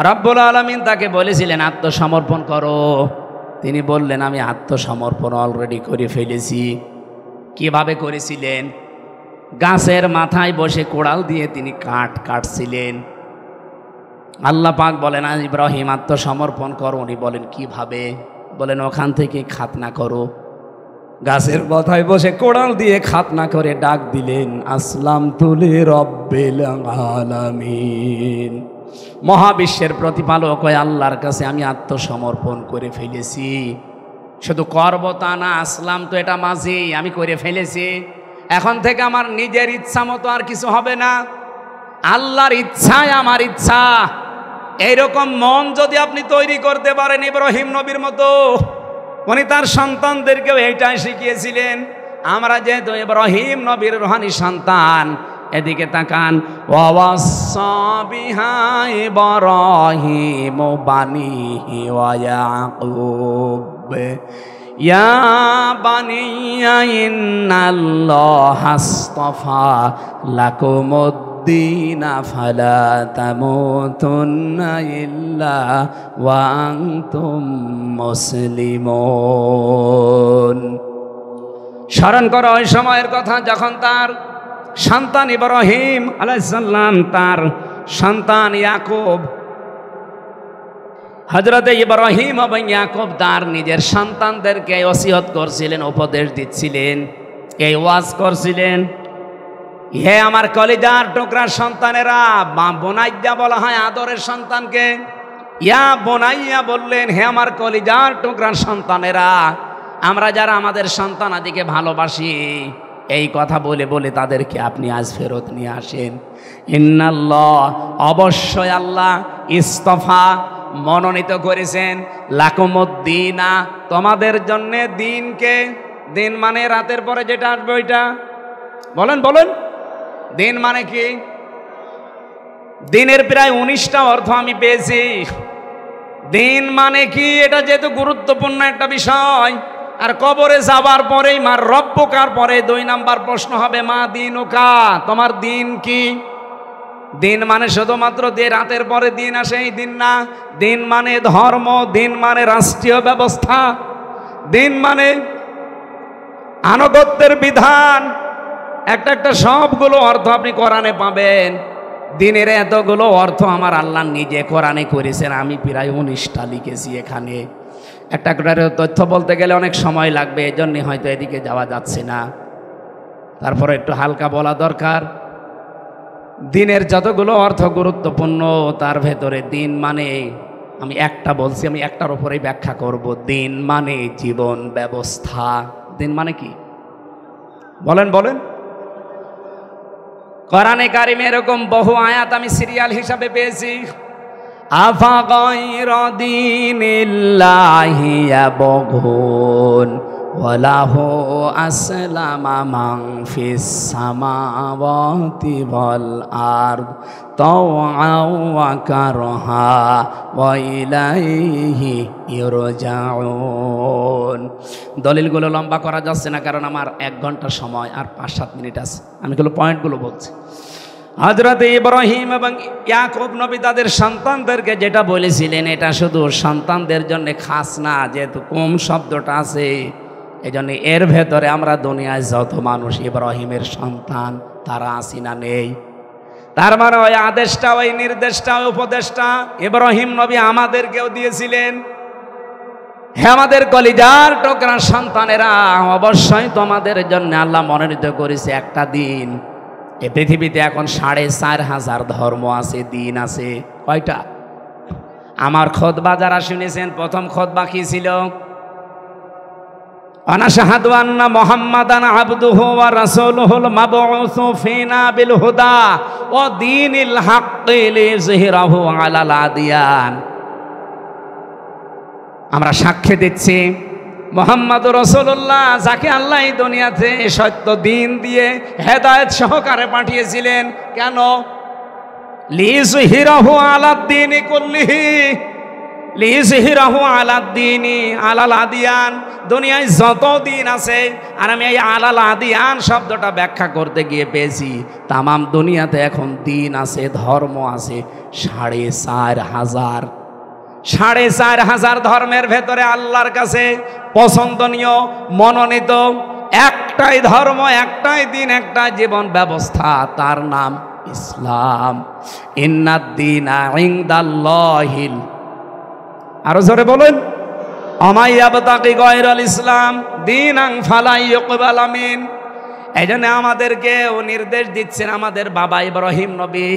রব্বুল আলামিন তাকে বলেছিলেন আত্মসমর্পণ করো। তিনি বললেন আমি আত্মসমর্পণ অলরেডি করে ফেলেছি। কিভাবে করেছিলেন? গাছের মাথায় বসে কোড়াল দিয়ে তিনি কাঠ কাটছিলেন। আল্লাহ পাক বলেন ইব্রাহিম আত্মসমর্পণ করো। উনি বলেন কিভাবে? বলেন ওখান থেকে খাতনা করো। গাছের মাথায় বসে কোড়াল দিয়ে খাতনা করে ডাক দিলেন আসলামতু লিরাব্বিল আলামিন। মহাবিশ্বের প্রতিপালক ওই আল্লাহর কাছে আমি আত্মসমর্পণ করে ফেলেছি। শুধু করব তা না, আসলাম তো এটা মাঝি, আমি করে ফেলেছি। এখন থেকে আমার নিজের ইচ্ছা মতো আর কিছু হবে না, আল্লাহর ইচ্ছায় আমার ইচ্ছা। এইরকম মন যদি আপনি তৈরি করতে পারেন ইব্রাহিম নবীর মতো, উনি তার সন্তানদেরকেও এইটাই শিখিয়েছিলেন। আমরা যেহেতু ইব্রাহিম নবীর রুহানি সন্তান, এদিকে তাকান। ওয়াসাসা বিহা ইব্রাহিম বানিহি ওয়া ইয়াকুব ইয়া বানিয়া ইন্নাল্লাহা আসতাফা লাকুমুদ্দীনা ফালা তামুতুন্না ইল্লা ওয়া আনতুম মুসলিমুন। স্মরণ করো ওই সময়ের কথা যখন তার সন্তান ইব্রাহিম আলাইহিস সালাম, তার সন্তান ইয়াকুব, হযরত ইব্রাহিম এবং ইয়াকুব তার নিজের সন্তানদেরকে ওসিয়ত করছিলেন, উপদেশ দিচ্ছিলেন, এই ওয়াজ করছিলেন, হে আমার কলিজার টুকরা সন্তানেরা। বোনাইয়া বলা হয় আদরের সন্তানকে, ইয়া বোনাইয়া বললেন হে আমার কলিজার টুকরা সন্তানেরা। আমরা যারা আমাদের সন্তান আদিকে ভালোবাসি, এই কথা বলে বলে তাদেরকে আপনি আজ ফেরত নিয়ে আসেন। ইন্নাল্লাহ, অবশ্যই আল্লাহ, ইস্তফা, মনোনীত করেছেন, লাকুমুদ্দীনা, তোমাদের জন্য দিনকে। দিন মানে রাতের পরে যেটা আসবে ওইটা। বলেন দিন মানে কি? দিনের প্রায় 19টা অর্থ আমি পেয়েছি। দিন মানে কি এটা যেহেতু গুরুত্বপূর্ণ একটা বিষয়। আর কবরে যাবার পরেই মার রব্বুকার পরে 2 নাম্বার প্রশ্ন হবে মা দিনুকা, তোমার দিন কি? দিন মানে শুধুমাত্র যে রাতের পরে দিন আসে এই দিন না। দিন মানে ধর্ম, দিন মানে রাষ্ট্রীয় ব্যবস্থা, দিন মানে আনুগত্যের বিধান। একটা সবগুলো অর্থ আপনি কোরআনে পাবেন। দিনের এতগুলো অর্থ আমার আল্লাহ নিজে কোরআনে করেছেন। আমি প্রায় 19টা লিখেছি এখানে। একটা করে তথ্য বলতে গেলে অনেক সময় লাগবে, এই জন্যে হয়তো এদিকে যাওয়া যাচ্ছে না। তারপরে একটু হালকা বলা দরকার। দিনের যতগুলো অর্থ গুরুত্বপূর্ণ, তার ভেতরে দিন মানে, আমি একটা বলছি, আমি একটার উপরেই ব্যাখ্যা করব। দিন মানে জীবন ব্যবস্থা। দিন মানে কি? বলেন বলেন। কোরআনে কারিমে এরকম বহু আয়াত আমি সিরিয়াল হিসাবে পেয়েছি। আফা গায়রা দীনিল্লাহি ইয়াবগুন ওয়ালাহু আসলামা মান ফিস সামাওয়াতি ওয়াল আরদ তাওআন ওয়া কারহা ওয়া ইলাইহি ইরজাউন। দলিলগুলো লম্বা করা যাচ্ছে না, কারণ আমার 1 ঘন্টা সময় আর 5-7 মিনিট আছে। আমি এগুলো পয়েন্টগুলো বলছি। হযরত ইব্রাহিম এবং ইয়াকুব নবী তাদের সন্তানদেরকে যেটা বলেছিলেন, এটা শুধু সন্তানদের জন্য খাস না, যেহেতু কুম শব্দটা আছে এজন্য এর ভেতরে আমরা দুনিয়ায় যত মানুষ ইব্রাহিমের সন্তান তারা আছি না নেই। তার মানে ওই আদেশটা, ওই নির্দেশটা, ওই উপদেশটা ইব্রাহিম নবী আমাদেরকেও দিয়েছিলেন। হে আমাদের কলিজার টুকরা সন্তানেরা, অবশ্যই তোমাদের জন্য আল্লাহ মনোনীত করেছে একটা দিন। এই পৃথিবীতে এখন 4500 ধর্ম আছে, দিন আছে। কয়টা? আমার খুতবা যারা শুনেছেন, প্রথম খুতবা কি ছিল? আনাশহাদু আন্না মুহাম্মাদান আবদুহু ওয়া রাসূলুহুল মাবউসু ফিনা বিল হুদা ওয়া দীনিল হাক্কি লিযহিরাহু আলাল আদিয়ান। আমরা সাক্ষ্য দিচ্ছি মুহাম্মদুর রাসূলুল্লাহ, যাকে আল্লাহ এই দুনিয়াতে সত্য দিন দিয়ে হেদায়েত সহকারে পাঠিয়েছিলেন। কেন? লিযহিরাহু আলাদ দীনি কুল্লিহি, লিযহিরাহু আলাদ দীনি আলাল আদিয়ান। দুনিয়ায় যত দিন আছে, আর আমি এই আলাল আদিয়ান শব্দটা ব্যাখ্যা করতে গিয়ে পেয়েছি তামাম দুনিয়াতে এখন দিন আছে, ধর্ম আছে 4500। 4500 ধর্মের ভেতরে আল্লাহর কাছে পছন্দনীয়, মনোনীত একটাই ধর্ম, একটাই দিন, একটাই জীবন ব্যবস্থা, তার নাম ইসলাম। ইন্নাদ-দীনা ইনদাল্লাহিল, আরো জোরে বলেন, আমা ইয়াবতাগি গায়রাল ইসলাম দীনান ফালা ইউকবাল মিন। এইজন্য আমাদেরকে ও নির্দেশ দিচ্ছেন আমাদের বাবা ইব্রাহিম নবী,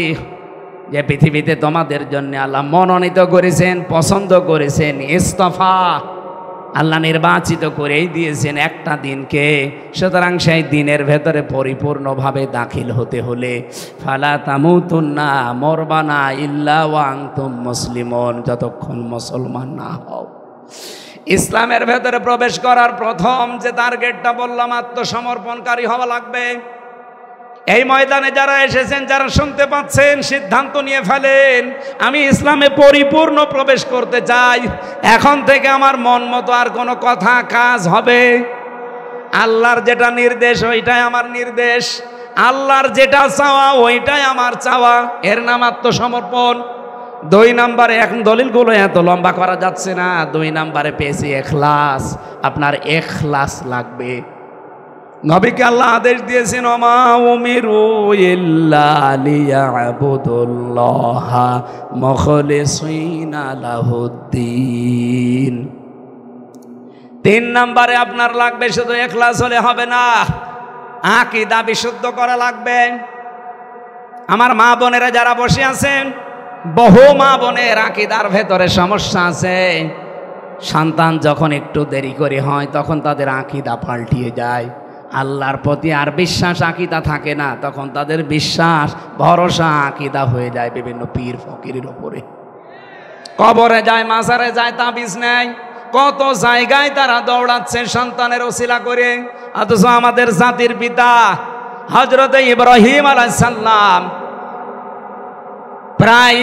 যে পৃথিবীতে তোমাদের জন্য আল্লাহ মনোনীত করেছেন, পছন্দ করেছেন, ইস্তফা আল্লাহ নির্বাচিত করেই দিয়েছেন একটা দিনকে। সুতরাং সেই দিনের ভেতরে পরিপূর্ণভাবে দাখিল হতে হলে ফালা তামুতুন্না, মরবানা ইল্লা ওয়া আনতুম মুসলিমুন, যতক্ষণ মুসলমান না হও। ইসলামের ভেতরে প্রবেশ করার প্রথম যে টার্গেটটা বললাম, আত্মসমর্পণকারী হওয়া লাগবে। এই ময়দানে যারা এসেছেন, যারা শুনতে পাচ্ছেন, সিদ্ধান্ত নিয়ে ফেলেন, আমি ইসলামে পরিপূর্ণ প্রবেশ করতে চাই। এখন থেকে আমার মন মতো আর কোনো কথা কাজ হবে। আল্লাহর যেটা নির্দেশ ওইটাই আমার নির্দেশ, আল্লাহর যেটা চাওয়া ওইটাই আমার চাওয়া। এর নাম আত্মসমর্পণ। 2 নম্বরে, এখন দলিলগুলো এত লম্বা করা যাচ্ছে না, 2 নম্বরে পেয়েছি ইখলাস। আপনার ইখলাস লাগবে। নবীকে আল্লাহ আদেশ দিয়েছেন, ওমা উমিরু ইল্লা লিয়াবুদুল্লাহা মুখলিসিনা লাহুদ্দিন। 3 নম্বরে আপনার লাগবে শুধু ইখলাস হলে হবে না, আকীদা বিশুদ্ধ করা লাগবে। আমার মা বোনেরা যারা বসে আছেন, বহু মা বোনের আকীদার ভেতরে সমস্যা আছে। সন্তান যখন একটু দেরি করে হয়, তখন তাদের আকীদা পাল্টিয়ে যায়। আল্লাহর প্রতি আর বিশ্বাস, আকীদা থাকে না, তখন তাদের বিশ্বাস, ভরসা, আকীদা হয়ে যায় বিভিন্ন পীর ফকিরের উপরে। কবরে যায়, মাজারে যায়, তাবিজ নেয়, কত জায়গায় তারা দৌড়াচ্ছে সন্তানের ওসিলা করে। অথচ আমাদের জাতির পিতা হযরত ইব্রাহিম আলাইহিস সালাম প্রায়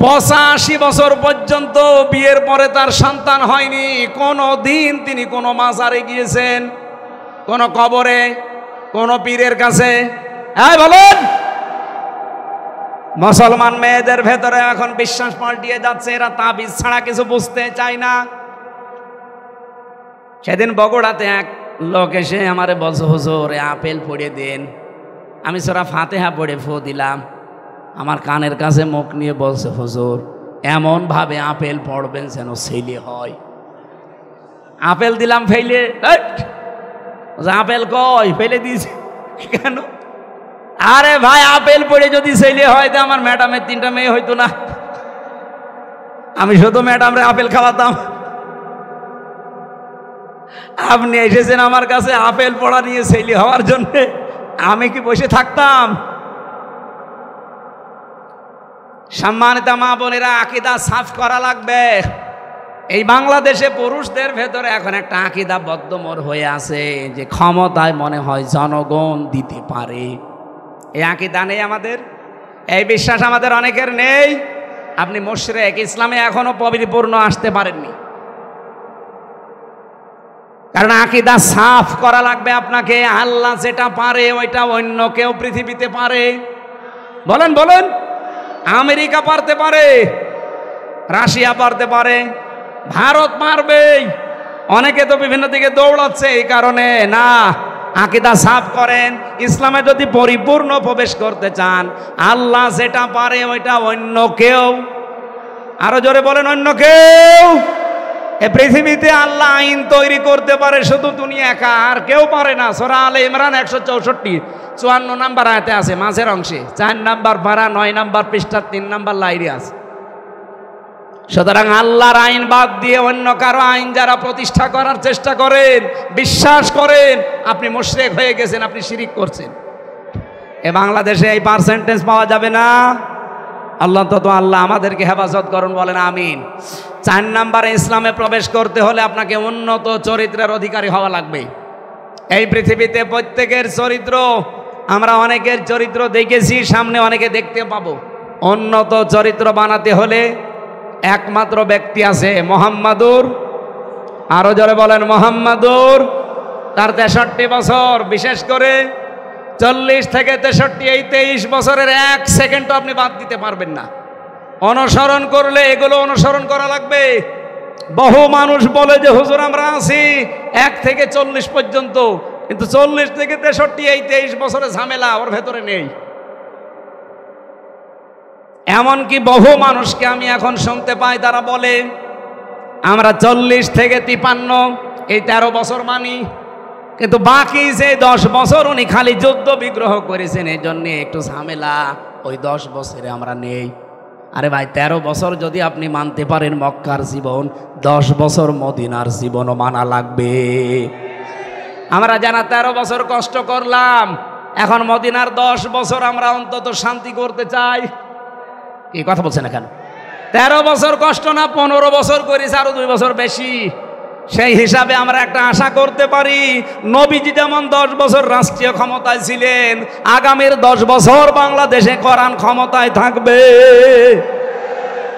85 বছর পর্যন্ত বিয়ের পরে তার সন্তান হয়নি। কোনো দিন তিনি কোনো মাজারে গিয়েছেন, কোন কবরে, কোন পীরের কাছে? হ্যাঁ বলেন। মুসলমান মেয়েদের ভেতরে এখন বিশ্বাস পাল্টিয়ে যাচ্ছে, এরা তাবিজ ছাড়া কিছু বুঝতে চায় না। সেদিন বগুড়াতে এক লোক এসে আমারে বলছে, হুজুর আপেল পড়ে দেন। আমি সূরা ফাতিহা পড়ে ফু দিলাম। আমার কানের কাছে মুখ নিয়ে বলছে, হুজুর এমন ভাবে আপেল পড়বেন যেন ছেলে হয়। আপেল দিলাম ফেলে, আপেল কই ফেলে দিয়েছে কেন? আরে ভাই, আপেল পড়ে যদি ছেলে হয় তো আমার ম্যাডামের 3টা মেয়ে হইতো না? আমি শুধু ম্যাডামরে আপেল খাওয়াতাম। আপনি এসেছেন আমার কাছে আপেল পড়া নিয়ে ছেলে হওয়ার জন্য, আমি কি বসে থাকতাম? সম্মানিত মা বোনেরা, আকীদা সাফ করা লাগবে। এই বাংলাদেশে পুরুষদের ভেতরে এখন একটা আকীদা বদ্ধমূল হয়ে আছে যে ক্ষমতায় মনে হয় জনগণ দিতে পারে। এই আকীদা নেই আমাদের, এই বিশ্বাস আমাদের অনেকের নেই। আপনি মুশরিক, ইসলামে এখনো পরিপূর্ণ আসতে পারেননি, কারণ আকীদা সাফ করা লাগবে আপনাকে। আল্লাহ যেটা পারে ওইটা অন্য কেউ পৃথিবীতে পারে। বলেন বলেন, আমেরিকা পারতে পারে, রাশিয়া পারতে পারে, ভারত পারবে। অনেকে তো বিভিন্ন দিকে দৌড়াচ্ছে এই কারণে না। আকীদা সাফ করেন। ইসলামে যদি পরিপূর্ণ প্রবেশ করতে চান, আল্লাহ যেটা পারে ওইটা অন্য কেউ, আরো জোরে বলেন, অন্য কেউ। এই পৃথিবীতে আল্লাহ আইন তৈরি করতে পারে শুধু তুমি একা, আর কেউ পারে না। সূরা আলে ইমরান 164 54 নাম্বার আয়াতে আছে, মাঝের অংশে 4 নাম্বার পারা 9 নাম্বার পৃষ্ঠা 3 নাম্বার লাইনে আছে। সুতরাং আল্লাহর আইন বাদ দিয়ে অন্য কারো আইন যারা প্রতিষ্ঠা করার চেষ্টা করেন, বিশ্বাস করেন, আপনি মুশরিক হয়ে গেছেন, আপনি শিরিক করছেন। এ বাংলাদেশে এই পার্সেন্টেজ পাওয়া যাবে না। আল্লাহ আল্লাহ আমাদেরকে হেফাজত করুন, বলেন আমিন। 4 নাম্বারে, ইসলামে প্রবেশ করতে হলে আপনাকে উন্নত চরিত্রের অধিকারী হওয়া লাগবে। এই পৃথিবীতে প্রত্যেকের চরিত্র, আমরা অনেকের চরিত্র দেখেছি, সামনে অনেকে দেখতে পাবো। উন্নত চরিত্র বানাতে হলে একমাত্র ব্যক্তি আছে, মুহাম্মাদুর, আরো জোরে বলেন মুহাম্মাদুর। তার 63 বছর, বিশেষ করে 40 থেকে 63, এই 23 বছরের 1 সেকেন্ডও আপনি বাদ দিতে পারবেন না। অনুসরণ করলে এগুলো অনুসরণ করা লাগবে। বহু মানুষ বলে যে হুজুর আমরা আছি 1 থেকে 40 পর্যন্ত, কিন্তু 40 থেকে 63 এই 23 বছরের ঝামেলা ওর ভেতরে নেই। এমনকি বহু মানুষকে আমি এখন শুনতে পাই, তারা বলে আমরা 40 থেকে 53 এই 13 বছর মানি, কিন্তু বাকি যে 10 বছর উনি খালি যুদ্ধ বিগ্রহ করেছেন, এই জন্য একটু ঝামেলা, ওই 10 বছরে আমরা নেই। আরে ভাই, 13 বছর যদি আপনি মানতে পারেন মক্কার জীবন, 10 বছর মদিনার জীবনও মানা লাগবে। আমরা জানা 13 বছর কষ্ট করলাম, এখন মদিনার 10 বছর আমরা অন্তত শান্তি করতে চাই। এই কথা বলছেন না কেন? 13 বছর কষ্ট না, 15 বছর করেছে, আরো 2 বছর বেশি। সেই হিসাবে আমরা একটা আশা করতে পারি, নবীজি যেমন 10 বছর রাষ্ট্রীয় ক্ষমতায় ছিলেন, আগামীর 10 বছর বাংলাদেশে কোরআন ক্ষমতায় থাকবে।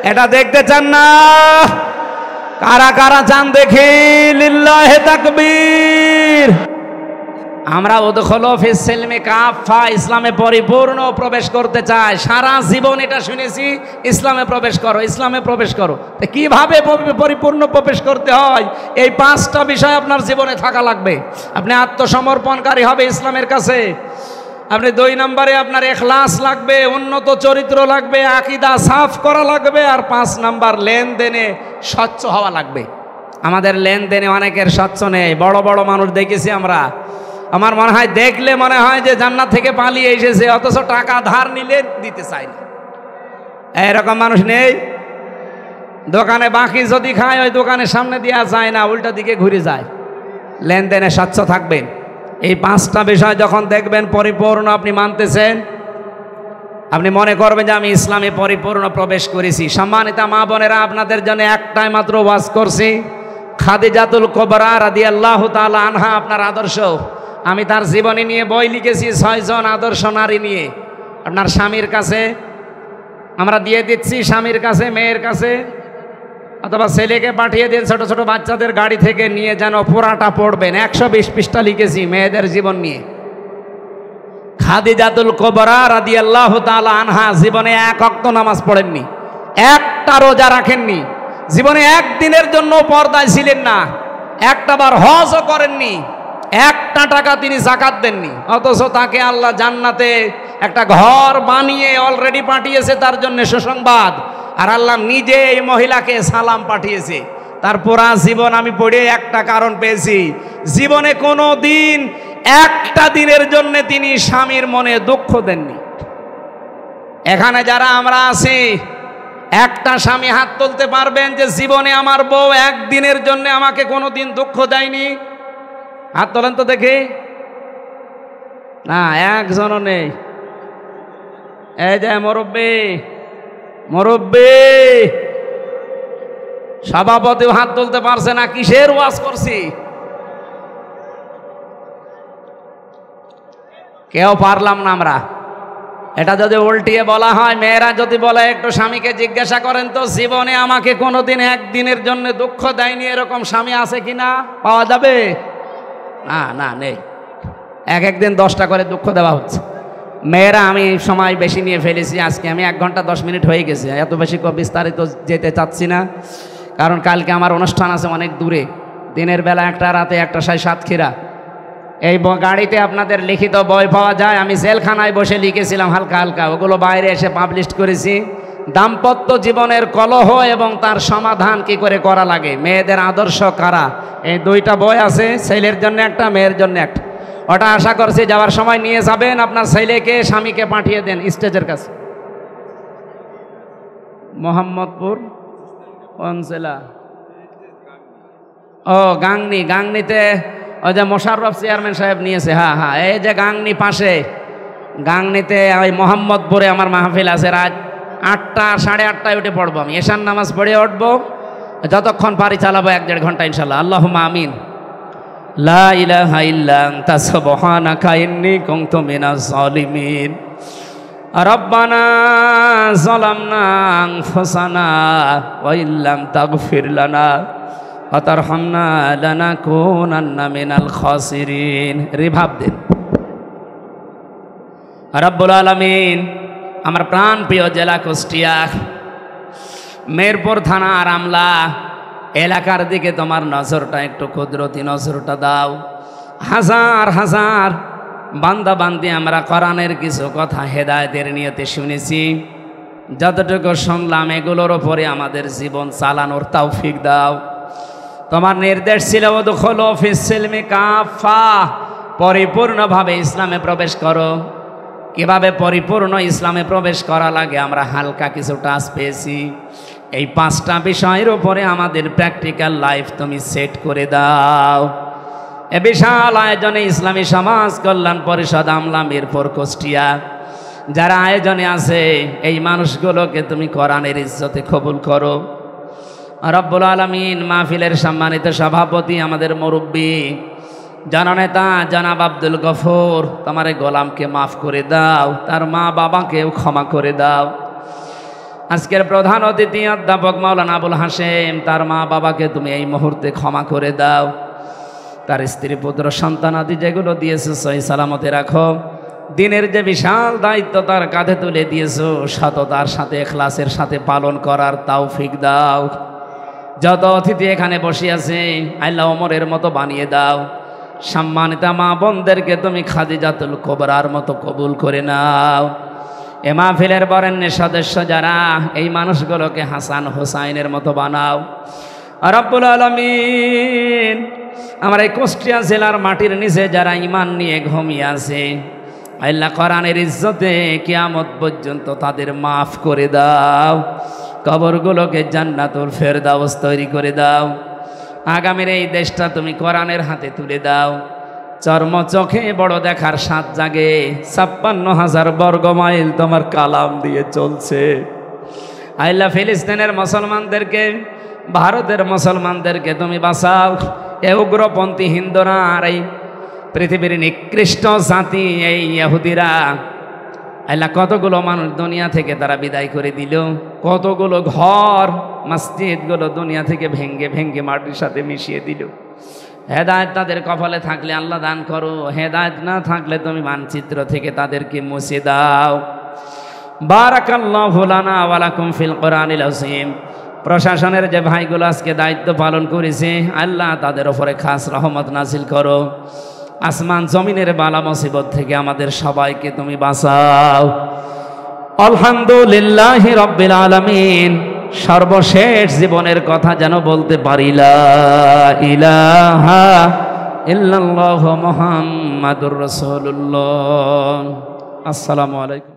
এটা দেখতে চান না? কারা কারা চান দেখি? লিল্লাহে তাকবীর। আমরা উদখুলু ফিস সিলমি কাফা, ইসলামে পরিপূর্ণ প্রবেশ করতে চাই। সারা জীবন এটা শুনেছি, ইসলামে প্রবেশ করো, ইসলামে প্রবেশ করো। কিভাবে পরিপূর্ণ প্রবেশ করতে হয়, এই 5টা বিষয় আপনার জীবনে থাকা লাগবে। আপনি আত্মসমর্পণকারী হবে ইসলামের কাছে। আপনি 2 নম্বরে আপনার ইখলাস লাগবে, উন্নত চরিত্র লাগবে, আকীদা সাফ করা লাগবে। আর 5 নাম্বার, লেনদেনে স্বচ্ছ হওয়া লাগবে। আমাদের লেনদেনে অনেকের স্বচ্ছ নেই। বড় বড় মানুষ দেখেছি আমরা, আমার মনে হয় দেখলে মনে হয় যে জান্নাত থেকে পালিয়ে এসেছে, অথচ টাকা ধার নিলে দিতে চায় না। এরকম মানুষ নেই? দোকানে বাকি যদি খায়, ওই দোকানের সামনে দেওয়া যায় না, উল্টা দিকে ঘুরে যায়। লেনদেনে স্বচ্ছ থাকবেন। এই 5টা বিষয় যখন দেখবেন পরিপূর্ণ আপনি মানতেছেন, আপনি মনে করবেন যে আমি ইসলামে পরিপূর্ণ প্রবেশ করেছি। সম্মানিত মা বোনেরা, আপনাদের জন্য একটাই মাত্র ওয়াজ করছি, খাদিজাতুল কুবরা রাদিয়াল্লাহু তাআলা আনহা আপনার আদর্শ। আমি তার জীবনী নিয়ে বই লিখেছি, 6 জন আদর্শ নারী নিয়ে। আপনার স্বামীর কাছে আমরা দিয়ে দিচ্ছি, স্বামীর কাছে, মেয়ের কাছে, অথবা ছেলেকে পাঠিয়ে দিন, ছোট ছোট বাচ্চাদের গাড়ি থেকে নিয়ে যেন পুরাটা পড়বেন। 120 পৃষ্ঠা লিখেছি মেয়েদের জীবন নিয়ে। খাদিজাতুল কুবরা রাদিয়াল্লাহু তাআলা আনহা জীবনে 1 ওয়াক্ত নামাজ পড়েননি, একটা রোজা রাখেননি, জীবনে 1 দিনের জন্য পর্দায় ছিলেন না, একটা বার হজও করেননি, 1টা টাকা তিনি যাকাত দেননি। অথচ তাকে আল্লাহ জান্নাতে একটা ঘর বানিয়ে অলরেডি পাঠিয়েছে, তার জন্য সুসংবাদ। আর আল্লাহ নিজে এই মহিলাকে সালাম পাঠিয়েছে। তার পুরা জীবন আমি পড়ে একটা কারণ পেয়েছি, জীবনে কোনো দিন 1টা দিনের জন্য তিনি স্বামীর মনে দুঃখ দেননি। এখানে যারা আমরা আছি, একটা স্বামী হাত তুলতে পারবেন যে জীবনে আমার বউ একদিনের জন্য আমাকে কোনোদিন দুঃখ দেয়নি? হাত তোলেন তো দেখি। না, একজনও নেই। এই যে মুরব্বি, মুরব্বি সভাপতিও হাত তুলতে পারছে না। কিসের ওয়াজ করছি? কেউ পারলাম না আমরা। এটা যদি উল্টিয়ে বলা হয়, মেয়েরা যদি বলে একটু স্বামীকে জিজ্ঞাসা করেন তো জীবনে আমাকে কোনোদিন একদিনের জন্য দুঃখ দেয়নি, এরকম স্বামী আছে কিনা? পাওয়া যাবে? না, না, নেই। একদিন 10টা করে দুঃখ দেওয়া হচ্ছে। মেয়েরা, আমি সময় বেশি নিয়ে ফেলেছি আজকে, আমি 1 ঘন্টা 10 মিনিট হয়ে গেছে। এত বেশি বিস্তারিত যেতে চাচ্ছি না, কারণ কালকে আমার অনুষ্ঠান আছে অনেক দূরে। দিনের বেলা একটা, রাতে একটা, সাতক্ষীরা। এই গাড়িতে আপনাদের লিখিত বই পাওয়া যায়। আমি জেলখানায় বসে লিখেছিলাম হালকা হালকা, ওগুলো বাইরে এসে পাবলিশ করেছি। দাম্পত্য জীবনের কলহ এবং তার সমাধান কি করে করা লাগে, মেয়েদের আদর্শ কারা, এই 2টা বই আছে। ছেলের জন্য একটা, মেয়ের জন্য একটা। ওটা আশা করছি যাওয়ার সময় নিয়ে যাবেন। আপনার ছেলেকে, স্বামীকে পাঠিয়ে দেন স্টেজের কাছে। মোহাম্মদপুর কোন জেলা? ও, গাংনি। গাংনিতে ওই যে মোশাররফ চেয়ারম্যান সাহেব নিয়েছে। হ্যাঁ হ্যাঁ, এই যে গাংনি পাশে, গাংনিতে ওই মোহাম্মদপুরে আমার মাহফিল আছে। রাত 8টা, 8:30টায় উঠে পড়বো আমি। এশার নামাজ পড়ে উঠবো, যতক্ষণ পারি চালাবো 1-1.5 ঘন্টা ইনশাল্লাহ। আল্লাহুম্মা আমিন। লা ইলাহা ইল্লা আনতা সুবহানাকা ইন্নী কুনতু মিনাজ জালিমিন। রব্বানা যালামনা আনফুসানা ওয়া ইল্লাম তাগফির লানা ওয়া তারহামনা লানাকুনান্না মিনাল খাসিরিন। রিভাব দিন। রব্বুল আলামিন, আমার প্রাণ প্রিয় জেলা কুষ্টিয়া, মেরপুর থানা রামলা এলাকার দিকে তোমার নজরটা একটু কুদরতি নজরটা দাও। হাজার হাজার বান্দা বান্দি আমরা কোরআনের কিছু কথা হেদায়েতের নিয়তে শুনেছি। যতটুকু শুনলাম এগুলোর ওপরে আমাদের জীবন চালানোর তৌফিক দাও। তোমার নির্দেশ ছিল উদখুলু ফিস সিলমি কাফা, পরিপূর্ণভাবে ইসলামে প্রবেশ করো। কিভাবে পরিপূর্ণ ইসলামে প্রবেশ করা লাগে আমরা হালকা কিছু টাচ পেয়েছি। এই 5টা বিষয়ের উপরে আমাদের প্র্যাকটিক্যাল লাইফ তুমি সেট করে দাও। এ বিশাল আয়োজনে ইসলামী সমাজ কল্যাণ পরিষদ আমলা মিরপুর কুষ্টিয়া যারা আয়োজনে আছে, এই মানুষগুলোকে তুমি কোরআনের ইজ্জতে কবুল করো। রব্বুল আলামিন, মাহফিলের সম্মানিত সভাপতি, আমাদের মুরব্বী জননেতা জনাব আব্দুল গফুর, তোমার এই গোলামকে মাফ করে দাও, তার মা বাবাকেও ক্ষমা করে দাও। আজকের প্রধান অতিথি অধ্যাপক মাওলানা আবুল হাশেম, তার মা বাবাকে তুমি এই মুহূর্তে ক্ষমা করে দাও। তার স্ত্রী পুত্র সন্তান আদি যেগুলো দিয়েছো সহি সালামতে রাখো। দিনের যে বিশাল দায়িত্ব তার কাঁধে তুলে দিয়েছো, সততার সাথে ইখলাসের সাথে পালন করার তৌফিক দাও। যত অতিথি এখানে বসে আছে আল্লাহ ওমরের মতো বানিয়ে দাও। সম্মানিতা মা বোনদেরকে তুমি খাদিজাতুল কুবরার মতো কবুল করে নাও। এ মাহফিলের বরেণ্য সদস্য যারা, এই মানুষগুলোকে হাসান হোসাইনের মতো বানাও। রব্বুল আলামিন, আমার এই কুষ্টিয়া জেলার মাটির নিচে যারা ঈমান নিয়ে ঘুমিয়ে আছে, আল্লাহ কোরআনের ইজ্জতে কিয়ামত পর্যন্ত তাদের মাফ করে দাও। কবরগুলোকে জান্নাতুল ফেরদাউস তৈরি করে দাও। আগামীর এই দেশটা তুমি কোরআনের হাতে তুলে দাও। চর্ম চোখে বড় দেখার স্বাদ জাগে। 56,000 বর্গ মাইল তোমার কালাম দিয়ে চলছে। আল্লাহ ফিলিস্তিনের মুসলমানদেরকে, ভারতের মুসলমানদেরকে তুমি বাঁচাও। এ উগ্রপন্থী হিন্দুরা আর এই পৃথিবীর নিকৃষ্ট জাতি এই ইহুদিরা, আল্লাহ কতগুলো মানুষ দুনিয়া থেকে তারা বিদায় করে দিল। কতগুলো ঘর মসজিদগুলো দুনিয়া থেকে ভেঙ্গে ভেঙ্গে মাটির সাথে মিশিয়ে দিল। হেদায়েত তাদের কপালে থাকলে আল্লাহ দান করো, হেদায়েত না থাকলে তুমি মানচিত্র থেকে তাদেরকে মুছে দাও। বারাকাল্লাহু লানা ওয়া লাকুম ফিল কোরআনিল আযীম। প্রশাসনের যে ভাইগুলো আজকে দায়িত্ব পালন করেছে, আল্লাহ তাদের উপরে খাস রহমত নাজিল করো। আসমান জমিনের বালা মুসিবত থেকে আমাদের সবাইকে তুমি বাঁচাও। আলহামদুলিল্লাহি রাব্বিল আলামিন। সর্বশেষ জীবনের কথা যেন বলতে পারি, লা ইলাহা ইল্লাল্লাহু মুহাম্মাদুর রাসূলুল্লাহ। আসসালামু আলাইকুম।